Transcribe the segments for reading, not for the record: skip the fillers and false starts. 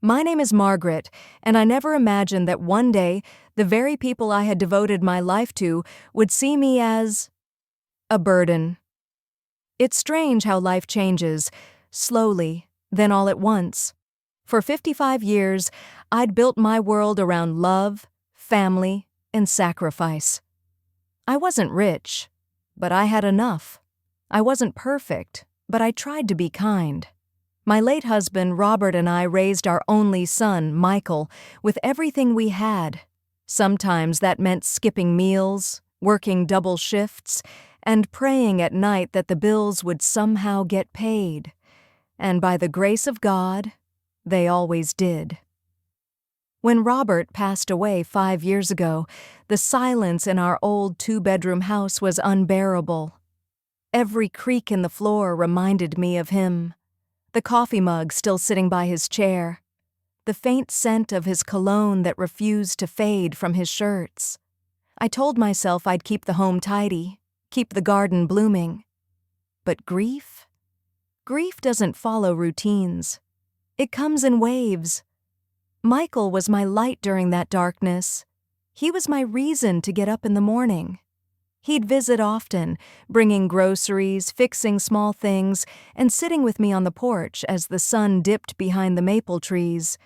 My name is Margaret, and I never imagined that one day the very people I had devoted my life to would see me as a burden. It's strange how life changes, slowly, then all at once. For 55 years, I'd built my world around love, family, and sacrifice. I wasn't rich, but I had enough. I wasn't perfect, but I tried to be kind. My late husband, Robert, and I raised our only son, Michael, with everything we had. Sometimes that meant skipping meals, working double shifts, and praying at night that the bills would somehow get paid. And by the grace of God, they always did. When Robert passed away 5 years ago, the silence in our old 2-bedroom house was unbearable. Every creak in the floor reminded me of him. The coffee mug still sitting by his chair. The faint scent of his cologne that refused to fade from his shirts. I told myself I'd keep the home tidy, keep the garden blooming. But grief? Grief doesn't follow routines. It comes in waves. Michael was my light during that darkness. He was my reason to get up in the morning. He'd visit often, bringing groceries, fixing small things, and sitting with me on the porch as the sun dipped behind the maple trees.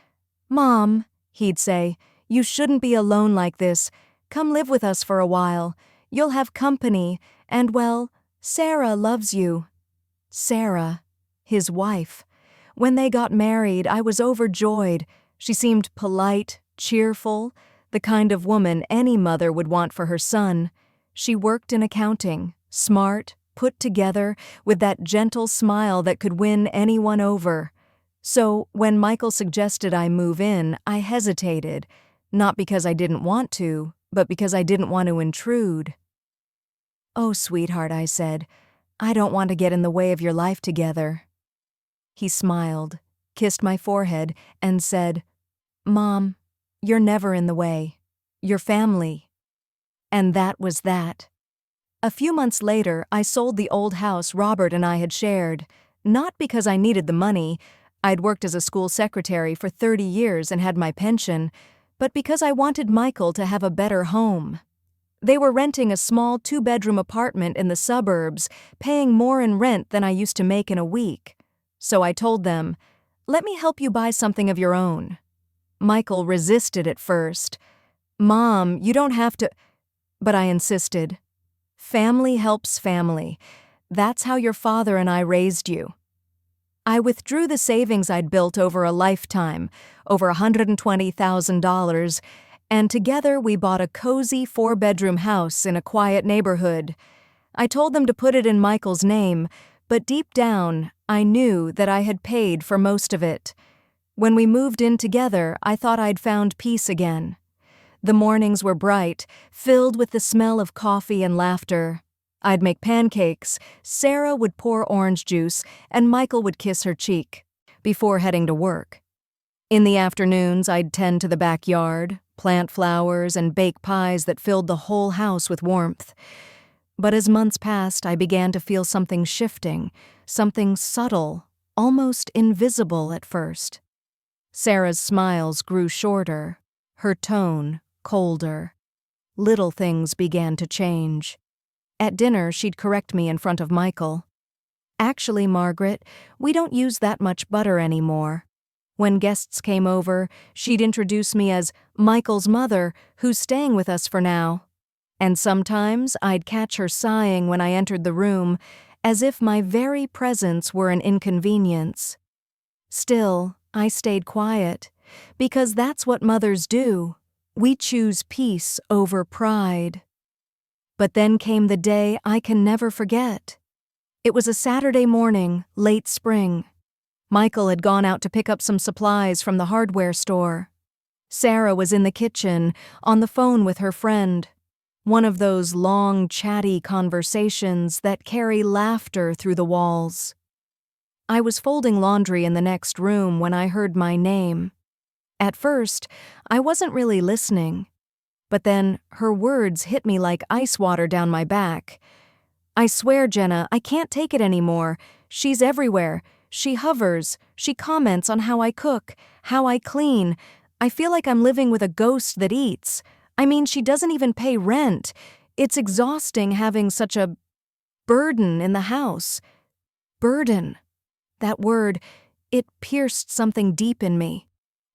"Mom," he'd say, "you shouldn't be alone like this. Come live with us for a while. You'll have company, and, well, Sarah loves you." Sarah, his wife. When they got married, I was overjoyed. She seemed polite, cheerful, the kind of woman any mother would want for her son. She worked in accounting, smart, put together, with that gentle smile that could win anyone over. So when Michael suggested I move in, I hesitated, not because I didn't want to, but because I didn't want to intrude. "Oh, sweetheart," I said, "I don't want to get in the way of your life together." He smiled, kissed my forehead, and said, "Mom, you're never in the way. You're family." And that was that. A few months later, I sold the old house Robert and I had shared, not because I needed the money. I'd worked as a school secretary for 30 years and had my pension, but because I wanted Michael to have a better home. They were renting a small 2-bedroom apartment in the suburbs, paying more in rent than I used to make in a week. So I told them, "Let me help you buy something of your own." Michael resisted at first. "Mom, you don't have to—" But I insisted. "Family helps family. That's how your father and I raised you." I withdrew the savings I'd built over a lifetime, over $120,000, and together we bought a cozy 4-bedroom house in a quiet neighborhood. I told them to put it in Michael's name, but deep down, I knew that I had paid for most of it. When we moved in together, I thought I'd found peace again. The mornings were bright, filled with the smell of coffee and laughter. I'd make pancakes, Sarah would pour orange juice, and Michael would kiss her cheek, before heading to work. In the afternoons, I'd tend to the backyard, plant flowers, and bake pies that filled the whole house with warmth. But as months passed, I began to feel something shifting, something subtle, almost invisible at first. Sarah's smiles grew shorter, her tone colder. Little things began to change. At dinner, she'd correct me in front of Michael. "Actually, Margaret, we don't use that much butter anymore." When guests came over, she'd introduce me as Michael's mother, who's staying with us for now. And sometimes I'd catch her sighing when I entered the room, as if my very presence were an inconvenience. Still, I stayed quiet, because that's what mothers do. We choose peace over pride. But then came the day I can never forget. It was a Saturday morning, late spring. Michael had gone out to pick up some supplies from the hardware store. Sarah was in the kitchen, on the phone with her friend. One of those long, chatty conversations that carry laughter through the walls. I was folding laundry in the next room when I heard my name. At first, I wasn't really listening. But then her words hit me like ice water down my back. "I swear, Jenna, I can't take it anymore. She's everywhere. She hovers, she comments on how I cook, how I clean. I feel like I'm living with a ghost that eats. I mean, she doesn't even pay rent. It's exhausting having such a burden in the house. Burden. That word, it pierced something deep in me.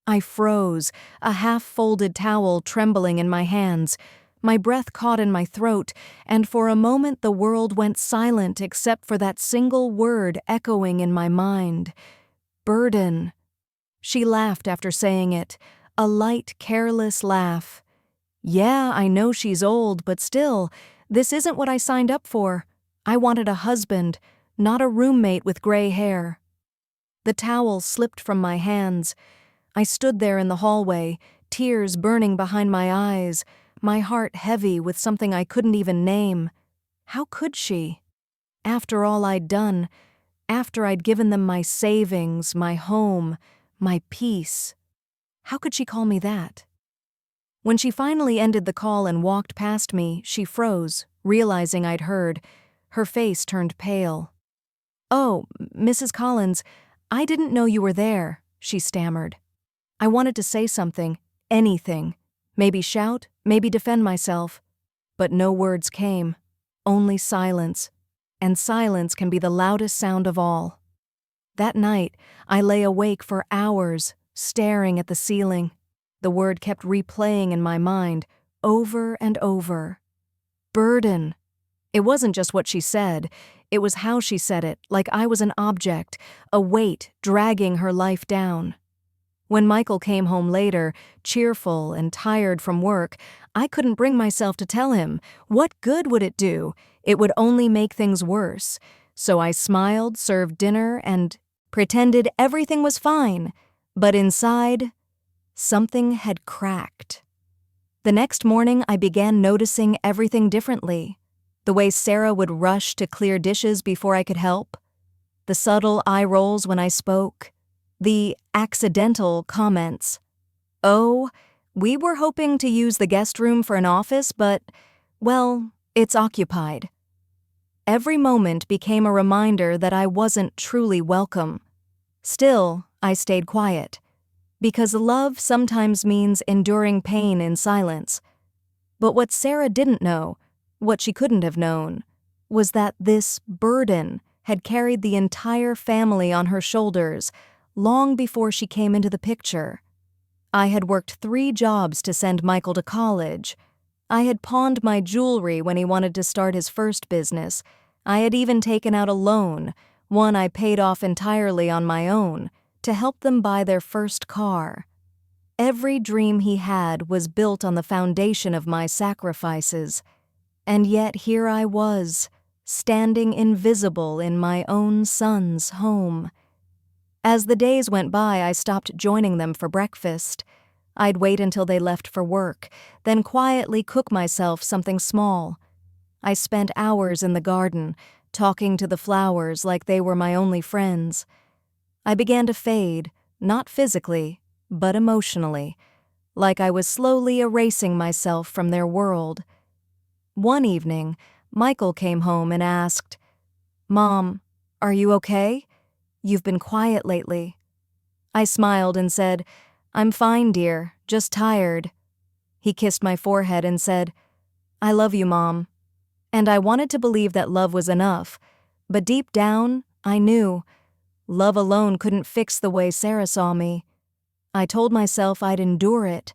I froze, a half-folded towel trembling in my hands. My breath caught in my throat, and for a moment the world went silent except for that single word echoing in my mind. Burden. She laughed after saying it, a light, careless laugh. Yeah, I know she's old, but still, this isn't what I signed up for. I wanted a husband, not a roommate with gray hair. The towel slipped from my hands. I stood there in the hallway, tears burning behind my eyes, my heart heavy with something I couldn't even name. How could she? After all I'd done, after I'd given them my savings, my home, my peace. How could she call me that? When she finally ended the call and walked past me, she froze, realizing I'd heard. Her face turned pale. "Oh, Mrs. Collins, I didn't know you were there," she stammered. I wanted to say something, anything, maybe shout, maybe defend myself. But no words came, only silence, and silence can be the loudest sound of all. That night, I lay awake for hours, staring at the ceiling. The word kept replaying in my mind, over and over. Burden. It wasn't just what she said, it was how she said it, like I was an object, a weight dragging her life down. When Michael came home later, cheerful and tired from work, I couldn't bring myself to tell him. What good would it do? It would only make things worse. So I smiled, served dinner, and pretended everything was fine. But inside, something had cracked. The next morning, I began noticing everything differently. The way Sarah would rush to clear dishes before I could help. The subtle eye rolls when I spoke. The accidental comments. "Oh, we were hoping to use the guest room for an office, but, well, it's occupied." Every moment became a reminder that I wasn't truly welcome. Still, I stayed quiet. Because love sometimes means enduring pain in silence. But what Sarah didn't know, what she couldn't have known, was that this burden had carried the entire family on her shoulders long before she came into the picture. I had worked 3 jobs to send Michael to college. I had pawned my jewelry when he wanted to start his first business. I had even taken out a loan, one I paid off entirely on my own, to help them buy their first car. Every dream he had was built on the foundation of my sacrifices. And yet here I was, standing invisible in my own son's home. As the days went by, I stopped joining them for breakfast. I'd wait until they left for work, then quietly cook myself something small. I spent hours in the garden, talking to the flowers like they were my only friends. I began to fade, not physically, but emotionally, like I was slowly erasing myself from their world. One evening, Michael came home and asked, "Mom, are you okay? You've been quiet lately." I smiled and said, "I'm fine, dear, just tired." He kissed my forehead and said, "I love you, Mom." And I wanted to believe that love was enough, but deep down, I knew love alone couldn't fix the way Sarah saw me. I told myself I'd endure it,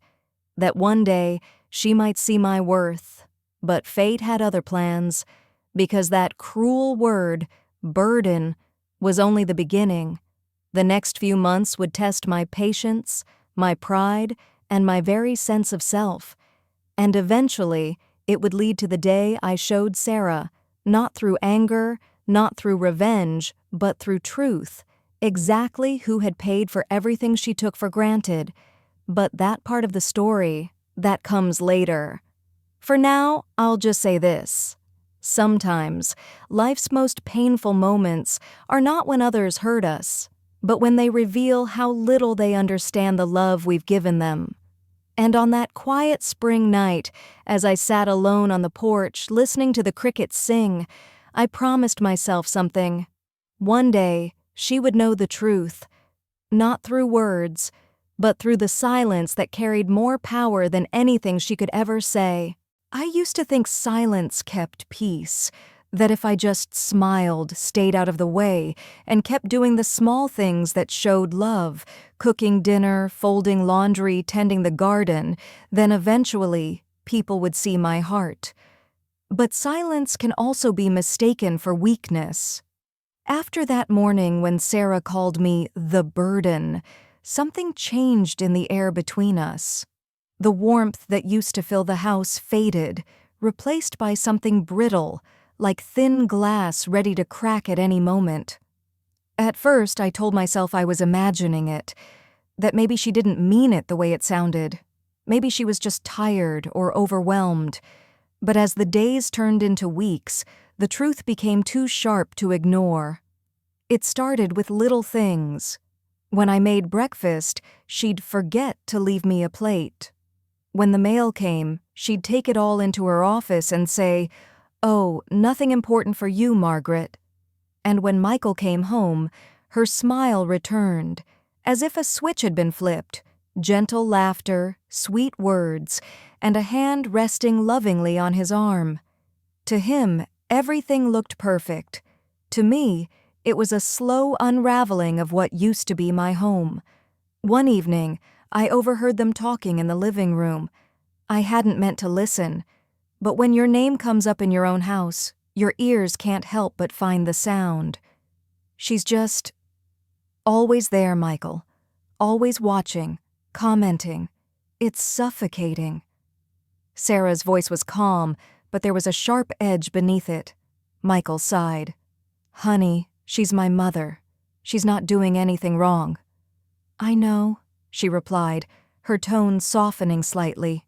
that one day she might see my worth, but fate had other plans, because that cruel word, burden, was only the beginning. The next few months would test my patience, my pride, and my very sense of self. And eventually, it would lead to the day I showed Sarah, not through anger, not through revenge, but through truth, exactly who had paid for everything she took for granted. But that part of the story, that comes later. For now, I'll just say this. Sometimes, life's most painful moments are not when others hurt us, but when they reveal how little they understand the love we've given them. And on that quiet spring night, as I sat alone on the porch listening to the crickets sing, I promised myself something. One day, She would know the truth, not through words, but through the silence that carried more power than anything she could ever say. I used to think silence kept peace, that if I just smiled, stayed out of the way, and kept doing the small things that showed love, cooking dinner, folding laundry, tending the garden, then eventually people would see my heart. But silence can also be mistaken for weakness. After that morning when Sarah called me the burden, something changed in the air between us. The warmth that used to fill the house faded, replaced by something brittle, like thin glass ready to crack at any moment. At first, I told myself I was imagining it, that maybe she didn't mean it the way it sounded. Maybe she was just tired or overwhelmed. But as the days turned into weeks, the truth became too sharp to ignore. It started with little things. When I made breakfast, she'd forget to leave me a plate. When the mail came, she'd take it all into her office and say, "Oh, nothing important for you, Margaret." And when Michael came home, her smile returned, as if a switch had been flipped, gentle laughter, sweet words, and a hand resting lovingly on his arm. To him, everything looked perfect. To me, it was a slow unraveling of what used to be my home. One evening, I overheard them talking in the living room. I hadn't meant to listen, but when your name comes up in your own house, your ears can't help but find the sound. She's just always there, Michael. Always watching, commenting. It's suffocating. Sarah's voice was calm, but there was a sharp edge beneath it. Michael sighed. "Honey, she's my mother. She's not doing anything wrong." "I know," she replied, her tone softening slightly.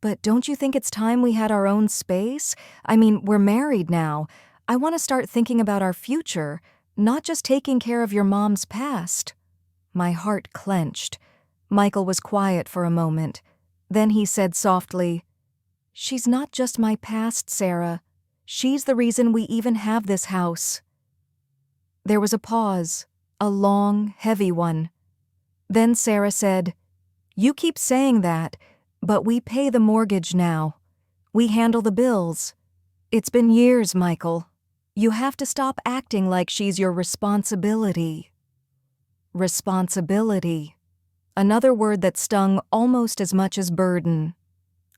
"But don't you think it's time we had our own space? I mean, we're married now. I want to start thinking about our future, not just taking care of your mom's past." My heart clenched. Michael was quiet for a moment. Then he said softly, "She's not just my past, Sarah. She's the reason we even have this house." There was a pause, a long, heavy one. Then Sarah said, "You keep saying that, but we pay the mortgage now. We handle the bills. It's been years, Michael. You have to stop acting like she's your responsibility." Responsibility. Another word that stung almost as much as burden.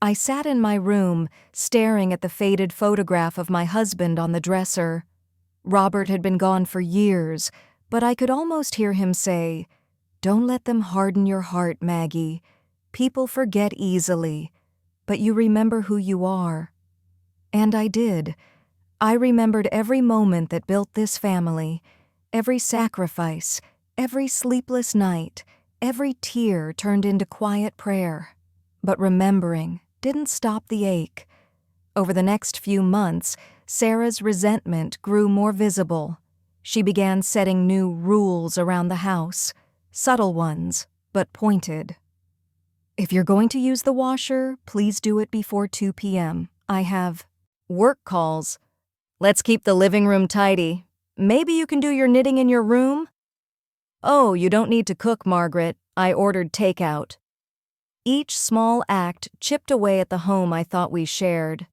I sat in my room, staring at the faded photograph of my husband on the dresser. Robert had been gone for years, but I could almost hear him say, "Don't let them harden your heart, Maggie. People forget easily, but you remember who you are." And I did. I remembered every moment that built this family, every sacrifice, every sleepless night, every tear turned into quiet prayer. But remembering didn't stop the ache. Over the next few months, Sarah's resentment grew more visible. She began setting new rules around the house, subtle ones, but pointed. "If you're going to use the washer, please do it before 2 p.m. I have work calls. Let's keep the living room tidy. Maybe you can do your knitting in your room? Oh, you don't need to cook, Margaret. I ordered takeout." Each small act chipped away at the home I thought we shared.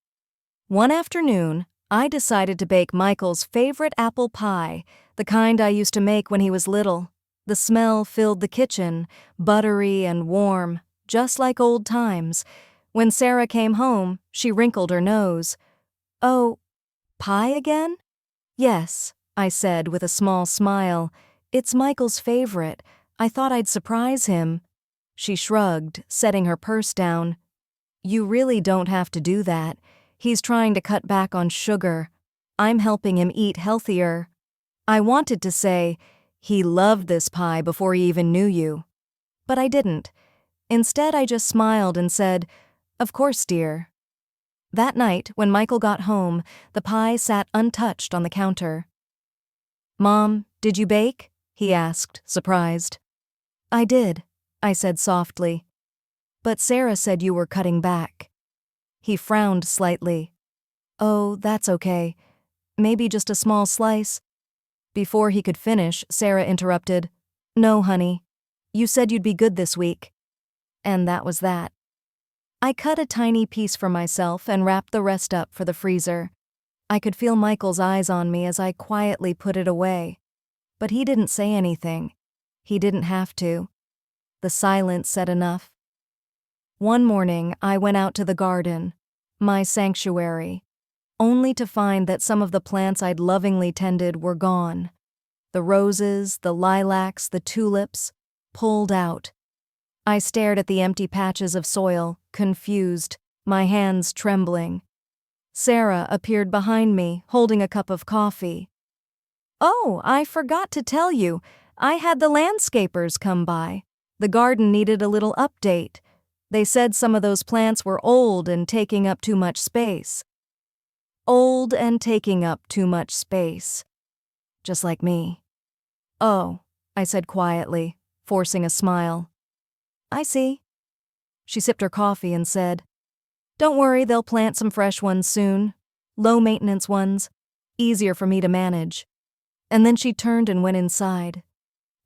One afternoon, I decided to bake Michael's favorite apple pie, the kind I used to make when he was little. The smell filled the kitchen, buttery and warm, just like old times. When Sarah came home, she wrinkled her nose. "Oh, pie again?" "Yes," I said with a small smile. "It's Michael's favorite. I thought I'd surprise him." She shrugged, setting her purse down. "You really don't have to do that. He's trying to cut back on sugar. I'm helping him eat healthier." I wanted to say, "He loved this pie before he even knew you." But I didn't. Instead, I just smiled and said, "Of course, dear." That night, when Michael got home, the pie sat untouched on the counter. "Mom, did you bake?" he asked, surprised. "I did," I said softly. "But Sarah said you were cutting back." He frowned slightly. "Oh, that's okay. Maybe just a small slice." Before he could finish, Sarah interrupted. "No, honey. You said you'd be good this week." And that was that. I cut a tiny piece for myself and wrapped the rest up for the freezer. I could feel Michael's eyes on me as I quietly put it away. But he didn't say anything. He didn't have to. The silence said enough. One morning, I went out to the garden, my sanctuary, only to find that some of the plants I'd lovingly tended were gone. The roses, the lilacs, the tulips, pulled out. I stared at the empty patches of soil, confused, my hands trembling. Sarah appeared behind me, holding a cup of coffee. "Oh, I forgot to tell you. I had the landscapers come by. The garden needed a little update. They said some of those plants were old and taking up too much space." Old and taking up too much space. Just like me. "Oh," I said quietly, forcing a smile. "I see." She sipped her coffee and said, "Don't worry, they'll plant some fresh ones soon. Low-maintenance ones. Easier for me to manage." And then she turned and went inside.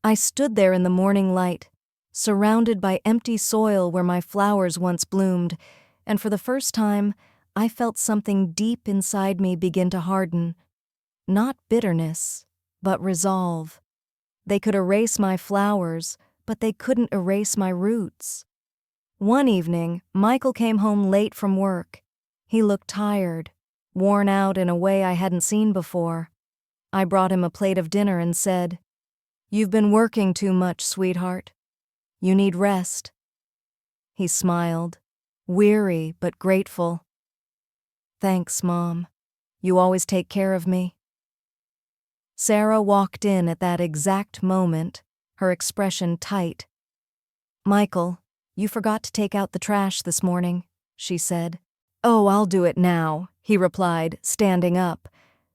I stood there in the morning light, surrounded by empty soil where my flowers once bloomed, and for the first time, I felt something deep inside me begin to harden. Not bitterness, but resolve. They could erase my flowers, but they couldn't erase my roots. One evening, Michael came home late from work. He looked tired, worn out in a way I hadn't seen before. I brought him a plate of dinner and said, "You've been working too much, sweetheart. You need rest." He smiled, weary but grateful. "Thanks, Mom. You always take care of me." Sarah walked in at that exact moment, her expression tight. "Michael, you forgot to take out the trash this morning," she said. "Oh, I'll do it now," he replied, standing up.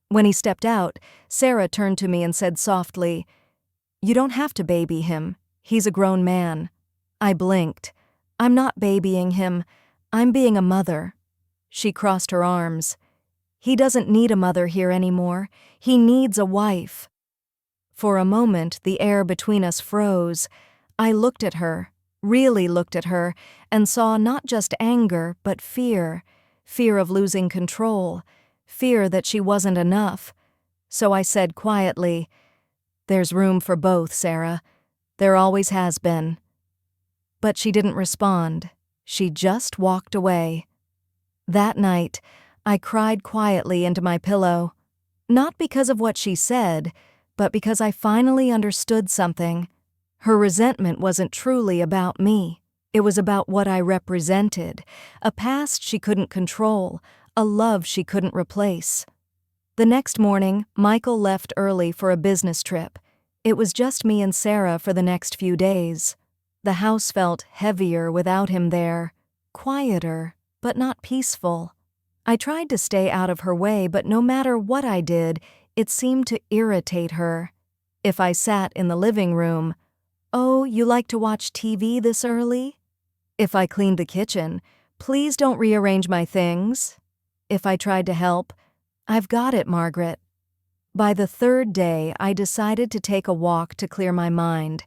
When he stepped out, Sarah turned to me and said softly, "You don't have to baby him. He's a grown man." I blinked. "I'm not babying him. I'm being a mother." She crossed her arms. "He doesn't need a mother here anymore. He needs a wife." For a moment, the air between us froze. I looked at her, really looked at her, and saw not just anger, but fear. Fear of losing control. Fear that she wasn't enough. So I said quietly, "There's room for both, Sarah. There always has been." But she didn't respond. She just walked away. That night, I cried quietly into my pillow. Not because of what she said, but because I finally understood something. Her resentment wasn't truly about me. It was about what I represented, a past she couldn't control, a love she couldn't replace. The next morning, Michael left early for a business trip. It was just me and Sarah for the next few days. The house felt heavier without him there, quieter, but not peaceful. I tried to stay out of her way, but no matter what I did, it seemed to irritate her. If I sat in the living room, "Oh, you like to watch TV this early?" If I cleaned the kitchen, "Please don't rearrange my things." If I tried to help, "I've got it, Margaret." By the third day, I decided to take a walk to clear my mind.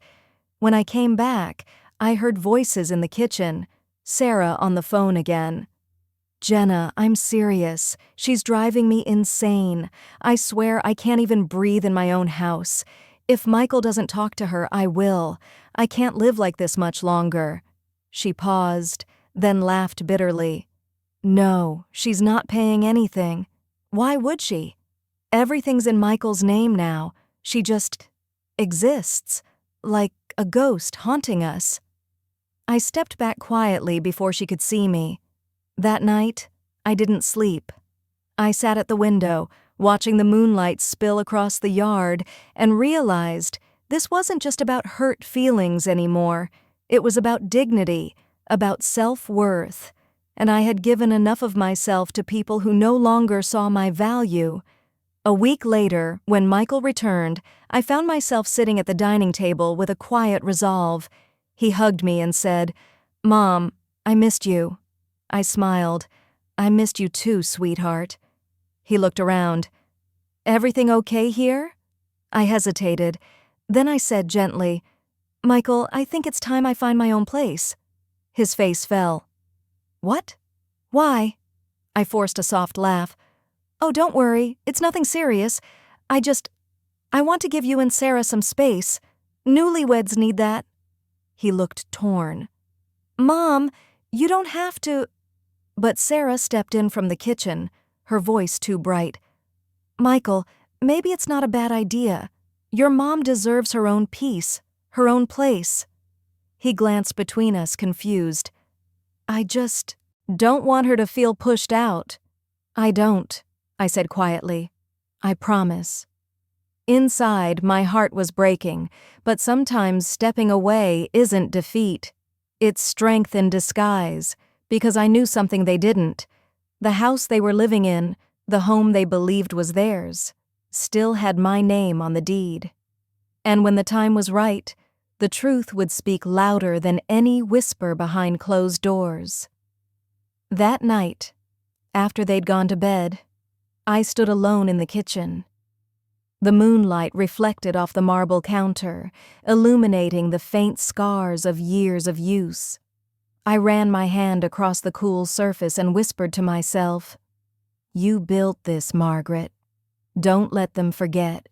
When I came back, I heard voices in the kitchen, Sarah on the phone again. "Jenna, I'm serious. She's driving me insane. I swear I can't even breathe in my own house. If Michael doesn't talk to her, I will. I can't live like this much longer." She paused, then laughed bitterly. "No, she's not paying anything. Why would she? Everything's in Michael's name now. She just exists, like a ghost haunting us." I stepped back quietly before she could see me. That night, I didn't sleep. I sat at the window, watching the moonlight spill across the yard, and realized this wasn't just about hurt feelings anymore. It was about dignity, about self-worth, and I had given enough of myself to people who no longer saw my value. A week later, when Michael returned, I found myself sitting at the dining table with a quiet resolve. He hugged me and said, "Mom, I missed you." I smiled. "I missed you too, sweetheart." He looked around. "Everything okay here?" I hesitated. Then I said gently, "Michael, I think it's time I find my own place." His face fell. "What? Why?" I forced a soft laugh. "Oh, don't worry. It's nothing serious. I want to give you and Sarah some space. Newlyweds need that." He looked torn. "Mom, you don't have to—" But Sarah stepped in from the kitchen, her voice too bright. "Michael, maybe it's not a bad idea. Your mom deserves her own peace, her own place." He glanced between us, confused. "I just don't want her to feel pushed out." "I don't," I said quietly. "I promise." Inside, my heart was breaking, but sometimes stepping away isn't defeat. It's strength in disguise, because I knew something they didn't. The house they were living in, the home they believed was theirs, still had my name on the deed. And when the time was right, the truth would speak louder than any whisper behind closed doors. That night, after they'd gone to bed, I stood alone in the kitchen. The moonlight reflected off the marble counter, illuminating the faint scars of years of use. I ran my hand across the cool surface and whispered to myself, "You built this, Margaret. Don't let them forget."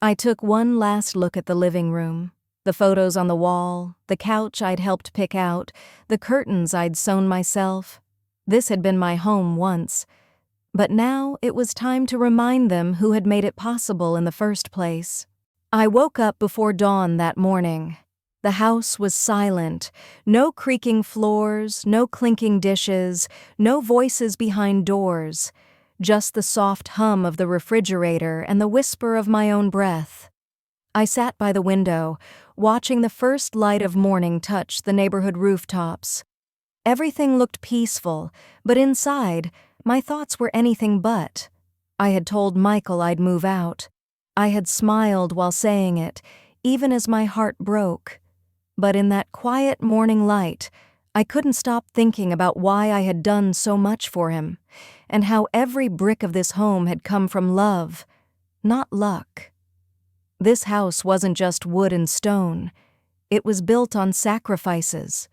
I took one last look at the living room, the photos on the wall, the couch I'd helped pick out, the curtains I'd sewn myself. This had been my home once. But now it was time to remind them who had made it possible in the first place. I woke up before dawn that morning. The house was silent, no creaking floors, no clinking dishes, no voices behind doors, just the soft hum of the refrigerator and the whisper of my own breath. I sat by the window, watching the first light of morning touch the neighborhood rooftops. Everything looked peaceful, but inside, my thoughts were anything but. I had told Michael I'd move out. I had smiled while saying it, even as my heart broke. But in that quiet morning light, I couldn't stop thinking about why I had done so much for him, and how every brick of this home had come from love, not luck. This house wasn't just wood and stone. It was built on sacrifices.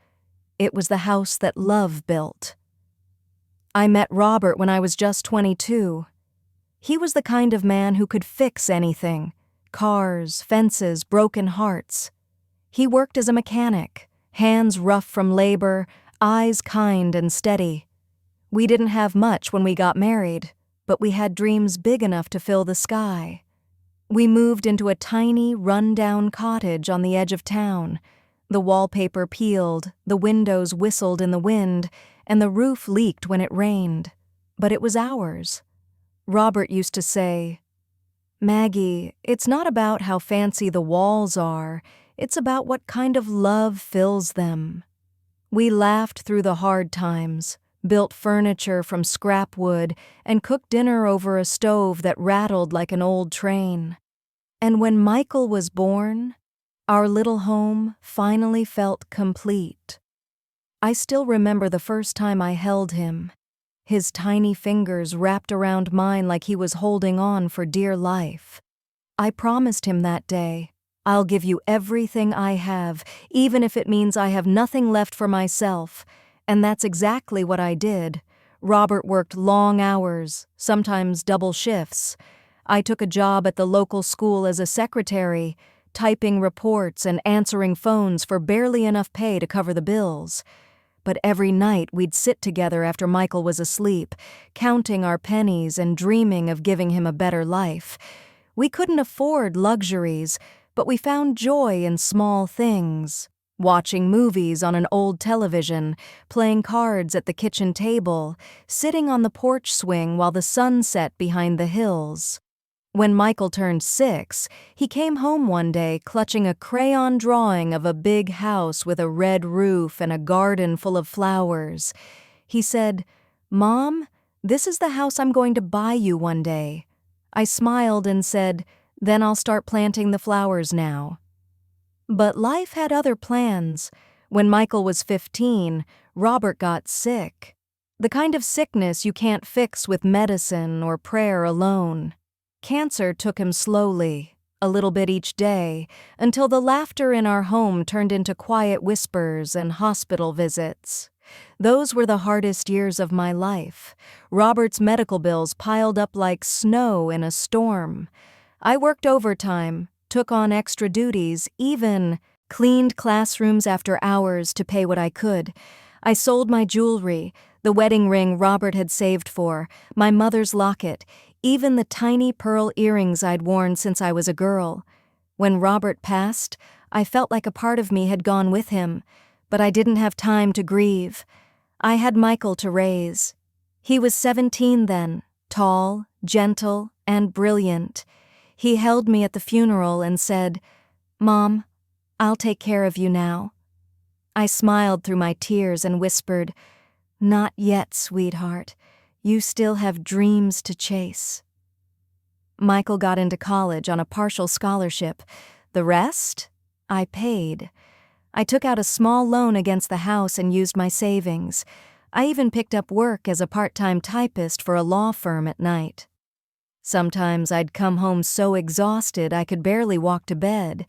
It was the house that love built. I met Robert when I was just 22. He was the kind of man who could fix anything: cars, fences, broken hearts. He worked as a mechanic, hands rough from labor, eyes kind and steady. We didn't have much when we got married, but we had dreams big enough to fill the sky. We moved into a tiny, run-down cottage on the edge of town. The wallpaper peeled, the windows whistled in the wind, and the roof leaked when it rained. But it was ours. Robert used to say, "Maggie, it's not about how fancy the walls are, it's about what kind of love fills them." We laughed through the hard times, built furniture from scrap wood, and cooked dinner over a stove that rattled like an old train. And when Michael was born, our little home finally felt complete. I still remember the first time I held him, his tiny fingers wrapped around mine like he was holding on for dear life. I promised him that day, "I'll give you everything I have, even if it means I have nothing left for myself," and that's exactly what I did. Robert worked long hours, sometimes double shifts. I took a job at the local school as a secretary, typing reports and answering phones for barely enough pay to cover the bills. But every night we'd sit together after Michael was asleep, counting our pennies and dreaming of giving him a better life. We couldn't afford luxuries, but we found joy in small things. Watching movies on an old television, playing cards at the kitchen table, sitting on the porch swing while the sun set behind the hills. When Michael turned 6, he came home one day clutching a crayon drawing of a big house with a red roof and a garden full of flowers. He said, "Mom, this is the house I'm going to buy you one day." I smiled and said, "Then I'll start planting the flowers now." But life had other plans. When Michael was 15, Robert got sick. The kind of sickness you can't fix with medicine or prayer alone. Cancer took him slowly, a little bit each day, until the laughter in our home turned into quiet whispers and hospital visits. Those were the hardest years of my life. Robert's medical bills piled up like snow in a storm. I worked overtime, took on extra duties, even cleaned classrooms after hours to pay what I could. I sold my jewelry, the wedding ring Robert had saved for, my mother's locket, even the tiny pearl earrings I'd worn since I was a girl. When Robert passed, I felt like a part of me had gone with him, but I didn't have time to grieve. I had Michael to raise. He was 17 then, tall, gentle, and brilliant. He held me at the funeral and said, "Mom, I'll take care of you now." I smiled through my tears and whispered, "Not yet, sweetheart. You still have dreams to chase." Michael got into college on a partial scholarship. The rest, I paid. I took out a small loan against the house and used my savings. I even picked up work as a part-time typist for a law firm at night. Sometimes I'd come home so exhausted I could barely walk to bed.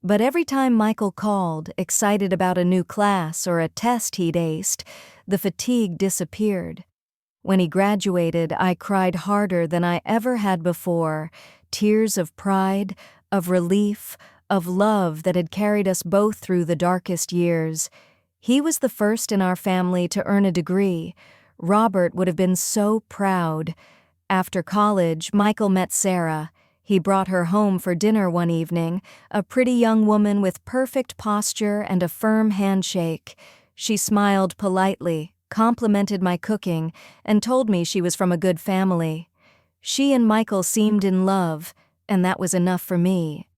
But every time Michael called, excited about a new class or a test he'd aced, the fatigue disappeared. When he graduated, I cried harder than I ever had before, tears of pride, of relief, of love that had carried us both through the darkest years. He was the first in our family to earn a degree. Robert would have been so proud. After college, Michael met Sarah. He brought her home for dinner one evening, a pretty young woman with perfect posture and a firm handshake. She smiled politely, complimented my cooking, and told me she was from a good family. She and Michael seemed in love, and that was enough for me.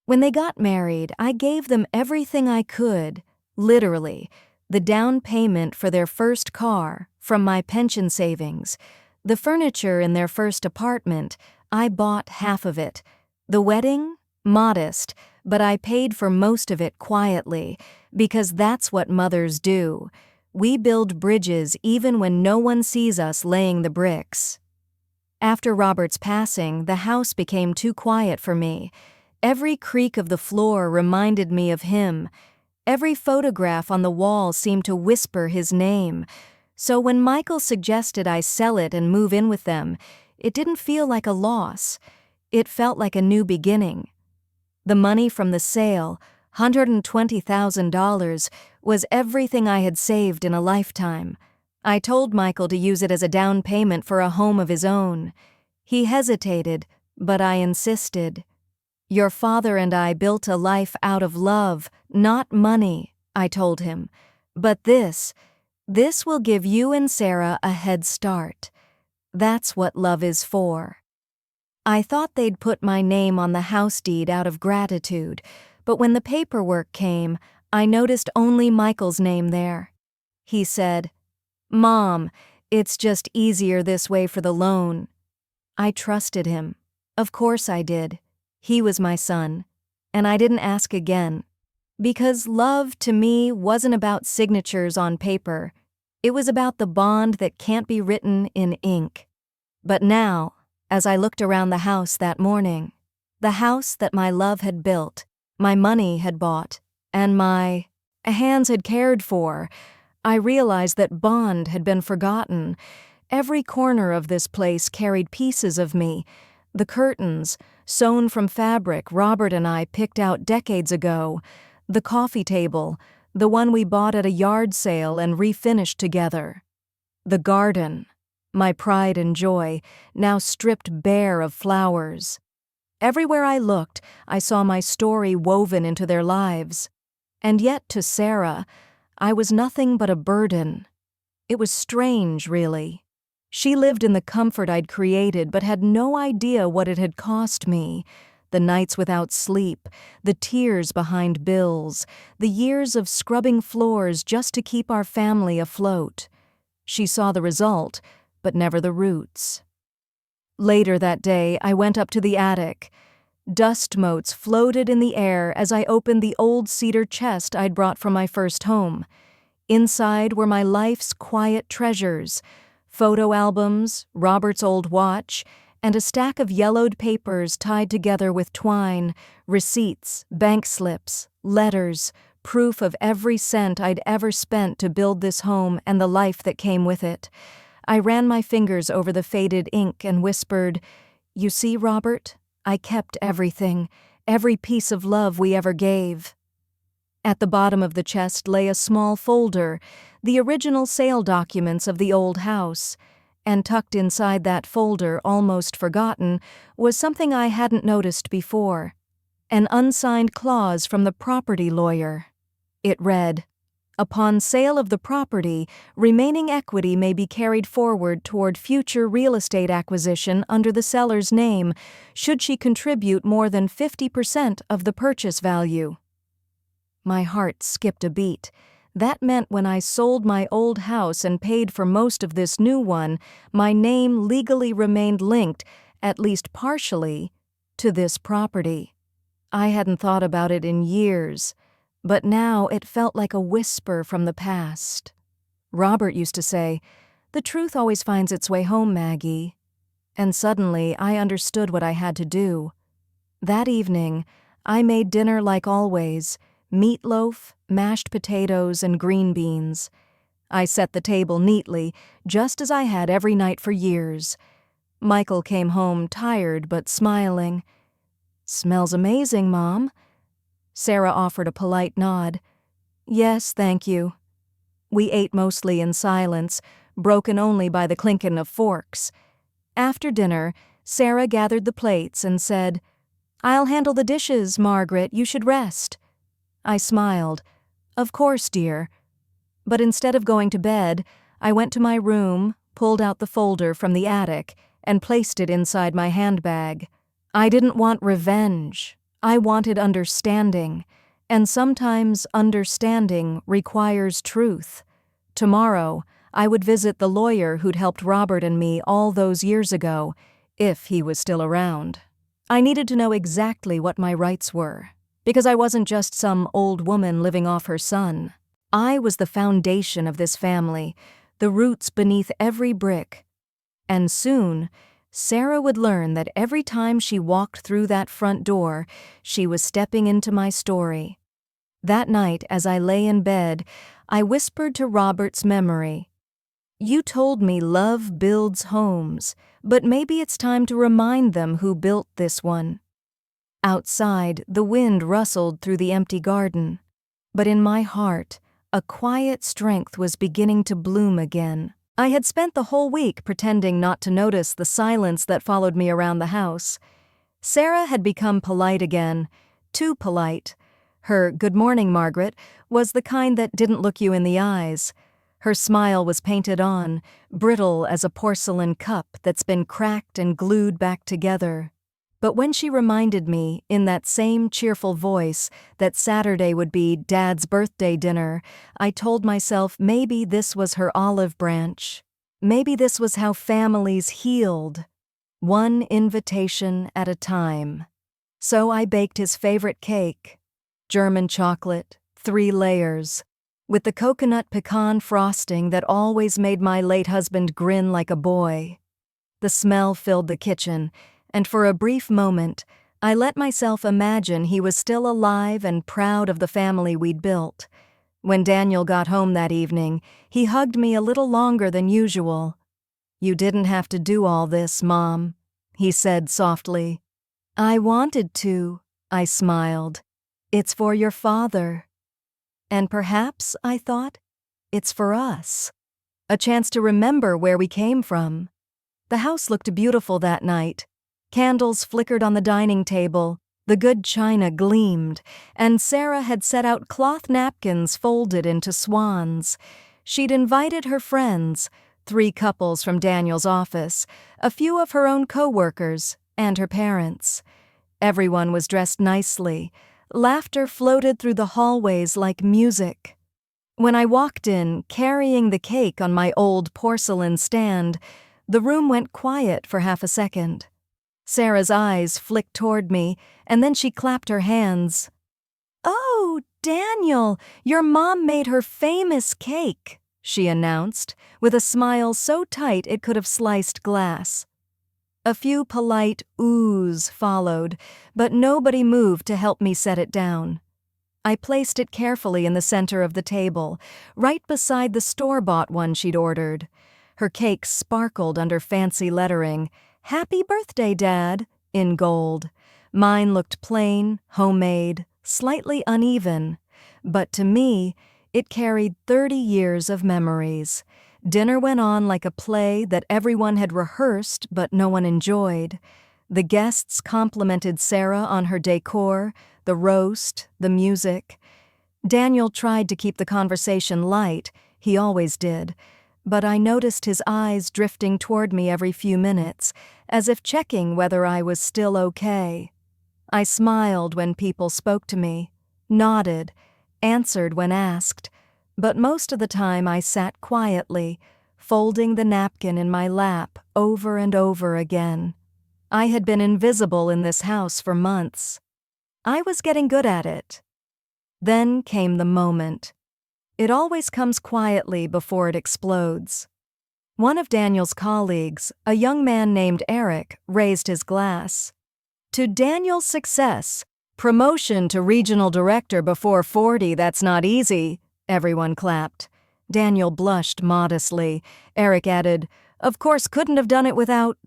When they got married, I gave them everything I could, literally, the down payment for their first car from my pension savings. The furniture in their first apartment, I bought half of it. The wedding? Modest, but I paid for most of it quietly, because that's what mothers do. We build bridges even when no one sees us laying the bricks. After Robert's passing, the house became too quiet for me. Every creak of the floor reminded me of him. Every photograph on the wall seemed to whisper his name. So when Michael suggested I sell it and move in with them, it didn't feel like a loss. It felt like a new beginning. The money from the sale, $120,000, was everything I had saved in a lifetime. I told Michael to use it as a down payment for a home of his own. He hesitated, but I insisted. "Your father and I built a life out of love, not money," I told him. "But this will give you and Sarah a head start. That's what love is for." I thought they'd put my name on the house deed out of gratitude, but when the paperwork came, I noticed only Michael's name there. He said, "Mom, it's just easier this way for the loan." I trusted him. Of course I did. He was my son, and I didn't ask again. Because love, to me, wasn't about signatures on paper. It was about the bond that can't be written in ink. But now, as I looked around the house that morning, the house that my love had built, my money had bought, and my hands had cared for, I realized that bond had been forgotten. Every corner of this place carried pieces of me. The curtains, sewn from fabric Robert and I picked out decades ago. The coffee table, the one we bought at a yard sale and refinished together. The garden, my pride and joy, now stripped bare of flowers. Everywhere I looked, I saw my story woven into their lives. And yet to Sarah, I was nothing but a burden. It was strange, really. She lived in the comfort I'd created but had no idea what it had cost me. The nights without sleep, the tears behind bills, the years of scrubbing floors just to keep our family afloat. She saw the result, but never the roots. Later that day, I went up to the attic. Dust motes floated in the air as I opened the old cedar chest I'd brought from my first home. Inside were my life's quiet treasures, photo albums, Robert's old watch, and a stack of yellowed papers tied together with twine, receipts, bank slips, letters, proof of every cent I'd ever spent to build this home and the life that came with it. I ran my fingers over the faded ink and whispered, "You see, Robert, I kept everything, every piece of love we ever gave." At the bottom of the chest lay a small folder, the original sale documents of the old house, and tucked inside that folder, almost forgotten, was something I hadn't noticed before, an unsigned clause from the property lawyer. It read, "Upon sale of the property, remaining equity may be carried forward toward future real estate acquisition under the seller's name, should she contribute more than 50% of the purchase value." My heart skipped a beat. That meant when I sold my old house and paid for most of this new one, my name legally remained linked, at least partially, to this property. I hadn't thought about it in years, but now it felt like a whisper from the past. Robert used to say, "The truth always finds its way home, Maggie." And suddenly I understood what I had to do. That evening, I made dinner like always, meatloaf, mashed potatoes, and green beans. I set the table neatly, just as I had every night for years. Michael came home tired but smiling. "Smells amazing, Mom." Sarah offered a polite nod. "Yes, thank you." We ate mostly in silence, broken only by the clinking of forks. After dinner, Sarah gathered the plates and said, "I'll handle the dishes, Margaret. You should rest." I smiled. "Of course, dear." But instead of going to bed, I went to my room, pulled out the folder from the attic, and placed it inside my handbag. I didn't want revenge. I wanted understanding, and sometimes understanding requires truth. Tomorrow, I would visit the lawyer who'd helped Robert and me all those years ago, if he was still around. I needed to know exactly what my rights were, because I wasn't just some old woman living off her son. I was the foundation of this family, the roots beneath every brick. And soon, Sarah would learn that every time she walked through that front door, she was stepping into my story. That night, as I lay in bed, I whispered to Robert's memory, "You told me love builds homes, but maybe it's time to remind them who built this one." Outside, the wind rustled through the empty garden, but in my heart, a quiet strength was beginning to bloom again. I had spent the whole week pretending not to notice the silence that followed me around the house. Sarah had become polite again, too polite. Her "Good morning, Margaret" was the kind that didn't look you in the eyes. Her smile was painted on, brittle as a porcelain cup that's been cracked and glued back together. But when she reminded me, in that same cheerful voice, that Saturday would be Dad's birthday dinner, I told myself maybe this was her olive branch. Maybe this was how families healed, one invitation at a time. So I baked his favorite cake, German chocolate, 3 layers, with the coconut pecan frosting that always made my late husband grin like a boy. The smell filled the kitchen, and for a brief moment, I let myself imagine he was still alive and proud of the family we'd built. When Daniel got home that evening, he hugged me a little longer than usual. "You didn't have to do all this, Mom," he said softly. "I wanted to," I smiled. "It's for your father." And perhaps, I thought, it's for us. A chance to remember where we came from. The house looked beautiful that night. Candles flickered on the dining table, the good china gleamed, and Sarah had set out cloth napkins folded into swans. She'd invited her friends, 3 couples from Daniel's office, a few of her own co-workers, and her parents. Everyone was dressed nicely. Laughter floated through the hallways like music. When I walked in, carrying the cake on my old porcelain stand, the room went quiet for half a second. Sarah's eyes flicked toward me, and then she clapped her hands. "Oh, Daniel, your mom made her famous cake," she announced, with a smile so tight it could have sliced glass. A few polite oohs followed, but nobody moved to help me set it down. I placed it carefully in the center of the table, right beside the store-bought one she'd ordered. Her cake sparkled under fancy lettering, "Happy Birthday, Dad," in gold. Mine looked plain, homemade, slightly uneven. But to me, it carried 30 years of memories. Dinner went on like a play that everyone had rehearsed but no one enjoyed. The guests complimented Sarah on her decor, the roast, the music. Daniel tried to keep the conversation light, he always did, but I noticed his eyes drifting toward me every few minutes, as if checking whether I was still okay. I smiled when people spoke to me, nodded, answered when asked, but most of the time I sat quietly, folding the napkin in my lap over and over again. I had been invisible in this house for months. I was getting good at it. Then came the moment. It always comes quietly before it explodes. One of Daniel's colleagues, a young man named Eric, raised his glass. "To Daniel's success, promotion to regional director before 40, that's not easy," everyone clapped. Daniel blushed modestly. Eric added, "Of course couldn't have done it without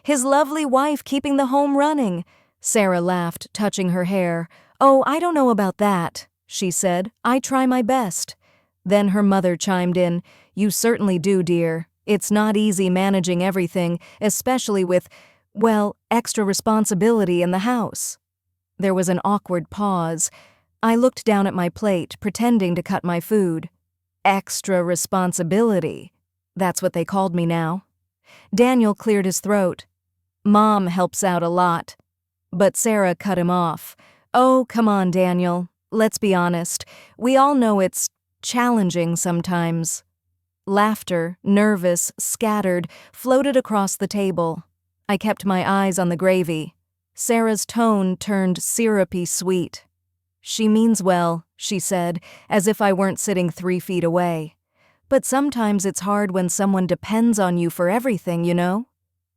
his lovely wife keeping the home running." Sarah laughed, touching her hair. "Oh, I don't know about that," she said. "I try my best." Then her mother chimed in, "You certainly do, dear. It's not easy managing everything, especially with, well, extra responsibility in the house." There was an awkward pause. I looked down at my plate, pretending to cut my food. Extra responsibility. That's what they called me now. Daniel cleared his throat. "Mom helps out a lot." But Sarah cut him off. "Oh, come on, Daniel. Let's be honest. We all know it's challenging sometimes." Laughter, nervous, scattered, floated across the table. I kept my eyes on the gravy. Sarah's tone turned syrupy sweet. "She means well," she said, as if I weren't sitting 3 feet away. "But sometimes it's hard when someone depends on you for everything, you know?"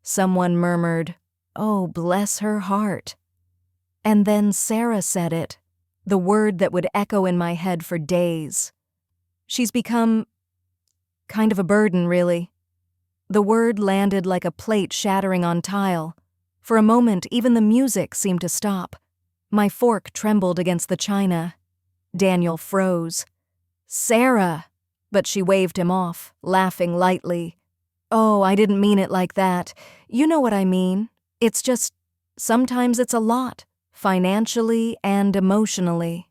Someone murmured, "Oh, bless her heart." And then Sarah said it, the word that would echo in my head for days. "She's become kind of a burden, really." The word landed like a plate shattering on tile. For a moment, even the music seemed to stop. My fork trembled against the china. Daniel froze. "Sarah!" But she waved him off, laughing lightly. "Oh, I didn't mean it like that. You know what I mean. It's just, sometimes it's a lot, financially and emotionally."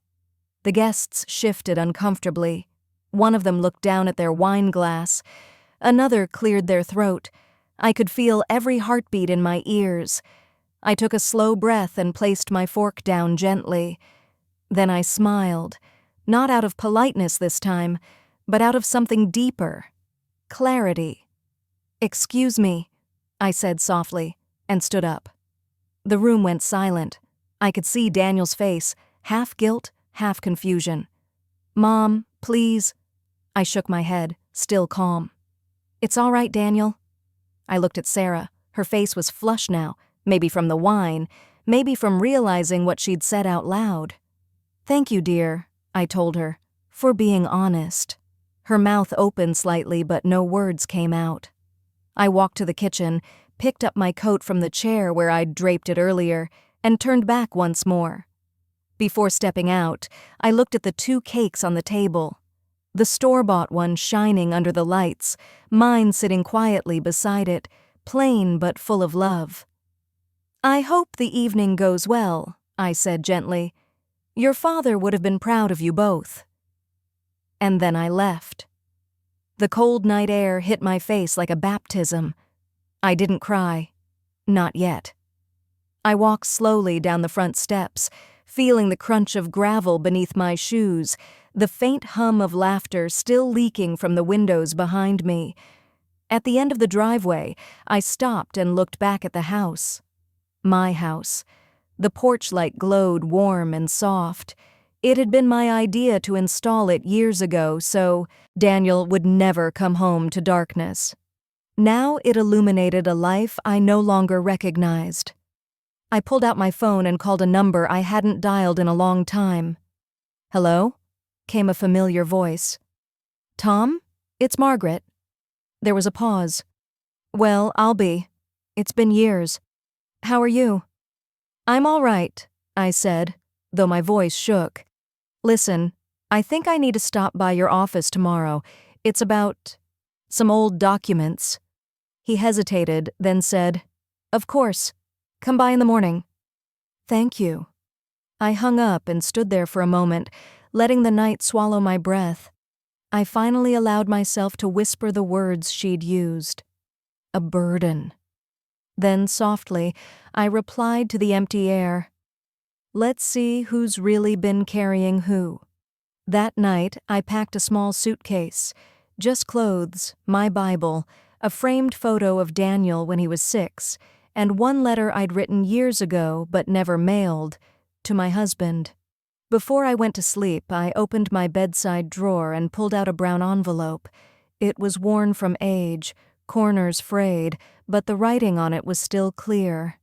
The guests shifted uncomfortably. One of them looked down at their wine glass. Another cleared their throat. I could feel every heartbeat in my ears. I took a slow breath and placed my fork down gently. Then I smiled, not out of politeness this time, but out of something deeper. Clarity. "Excuse me," I said softly, and stood up. The room went silent. I could see Daniel's face, half guilt, half confusion. "Mom, please." I shook my head, still calm. "It's all right, Daniel." I looked at Sarah. Her face was flushed now, maybe from the wine, maybe from realizing what she'd said out loud. "Thank you, dear," I told her, "for being honest." Her mouth opened slightly, but no words came out. I walked to the kitchen, picked up my coat from the chair where I'd draped it earlier, and turned back once more. Before stepping out, I looked at the 2 cakes on the table. The store-bought one shining under the lights, mine sitting quietly beside it, plain but full of love. "I hope the evening goes well," I said gently. "Your father would have been proud of you both." And then I left. The cold night air hit my face like a baptism. I didn't cry. Not yet. I walked slowly down the front steps, feeling the crunch of gravel beneath my shoes, the faint hum of laughter still leaking from the windows behind me. At the end of the driveway, I stopped and looked back at the house. My house. The porch light glowed warm and soft. It had been my idea to install it years ago, so Daniel would never come home to darkness. Now it illuminated a life I no longer recognized. I pulled out my phone and called a number I hadn't dialed in a long time. "Hello?" came a familiar voice. "Tom? It's Margaret." There was a pause. "Well, I'll be. It's been years. How are you?" "I'm all right," I said, though my voice shook. "Listen, I think I need to stop by your office tomorrow. It's about some old documents." He hesitated, then said, "Of course. Come by in the morning." "Thank you." I hung up and stood there for a moment, letting the night swallow my breath. I finally allowed myself to whisper the words she'd used. A burden. Then, softly, I replied to the empty air. "Let's see who's really been carrying who." That night, I packed a small suitcase. Just clothes, my Bible, a framed photo of Daniel when he was 6, and one letter I'd written years ago but never mailed, to my husband. Before I went to sleep, I opened my bedside drawer and pulled out a brown envelope. It was worn from age, corners frayed, but the writing on it was still clear.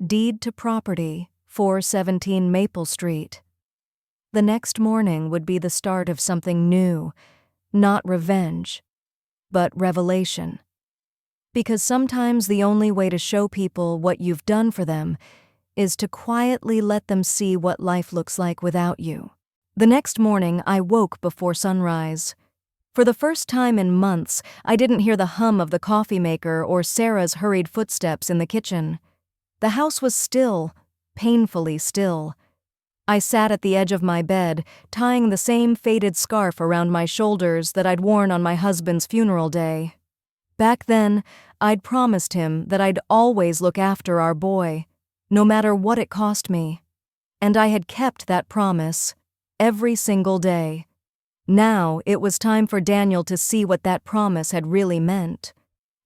Deed to property, 417 Maple Street. The next morning would be the start of something new, not revenge, but revelation. Because sometimes the only way to show people what you've done for them is to quietly let them see what life looks like without you. The next morning, I woke before sunrise. For the first time in months, I didn't hear the hum of the coffee maker or Sarah's hurried footsteps in the kitchen. The house was still, painfully still. I sat at the edge of my bed, tying the same faded scarf around my shoulders that I'd worn on my husband's funeral day. Back then, I'd promised him that I'd always look after our boy, no matter what it cost me. And I had kept that promise, every single day. Now it was time for Daniel to see what that promise had really meant.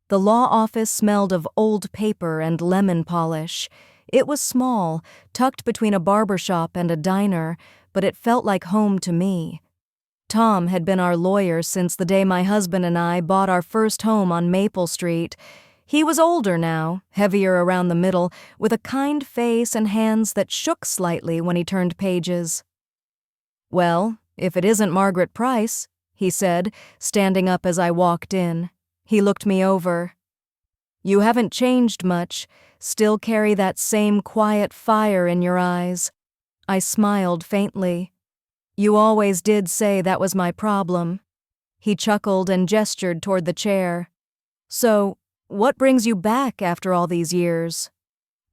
The law office smelled of old paper and lemon polish. It was small, tucked between a barber shop and a diner, but it felt like home to me. Tom had been our lawyer since the day my husband and I bought our first home on Maple Street. He was older now, heavier around the middle, with a kind face and hands that shook slightly when he turned pages. "Well, if it isn't Margaret Price," he said, standing up as I walked in. He looked me over. "You haven't changed much, still carry that same quiet fire in your eyes." I smiled faintly. "You always did say that was my problem." He chuckled and gestured toward the chair. "So, what brings you back after all these years?"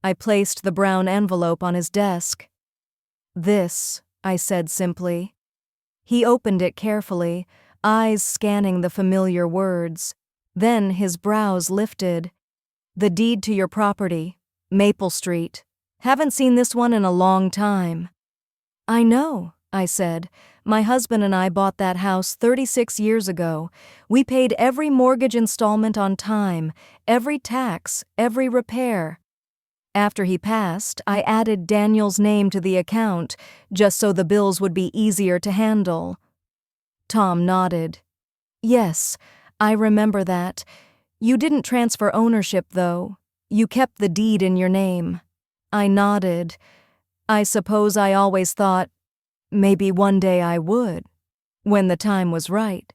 I placed the brown envelope on his desk. "This," I said simply. He opened it carefully, eyes scanning the familiar words. Then his brows lifted. "The deed to your property, Maple Street. Haven't seen this one in a long time." "I know," I said. "My husband and I bought that house 36 years ago. We paid every mortgage installment on time, every tax, every repair. After he passed, I added Daniel's name to the account, just so the bills would be easier to handle." Tom nodded. "Yes, I remember that. You didn't transfer ownership, though. You kept the deed in your name." I nodded. "I suppose I always thought maybe one day I would, when the time was right."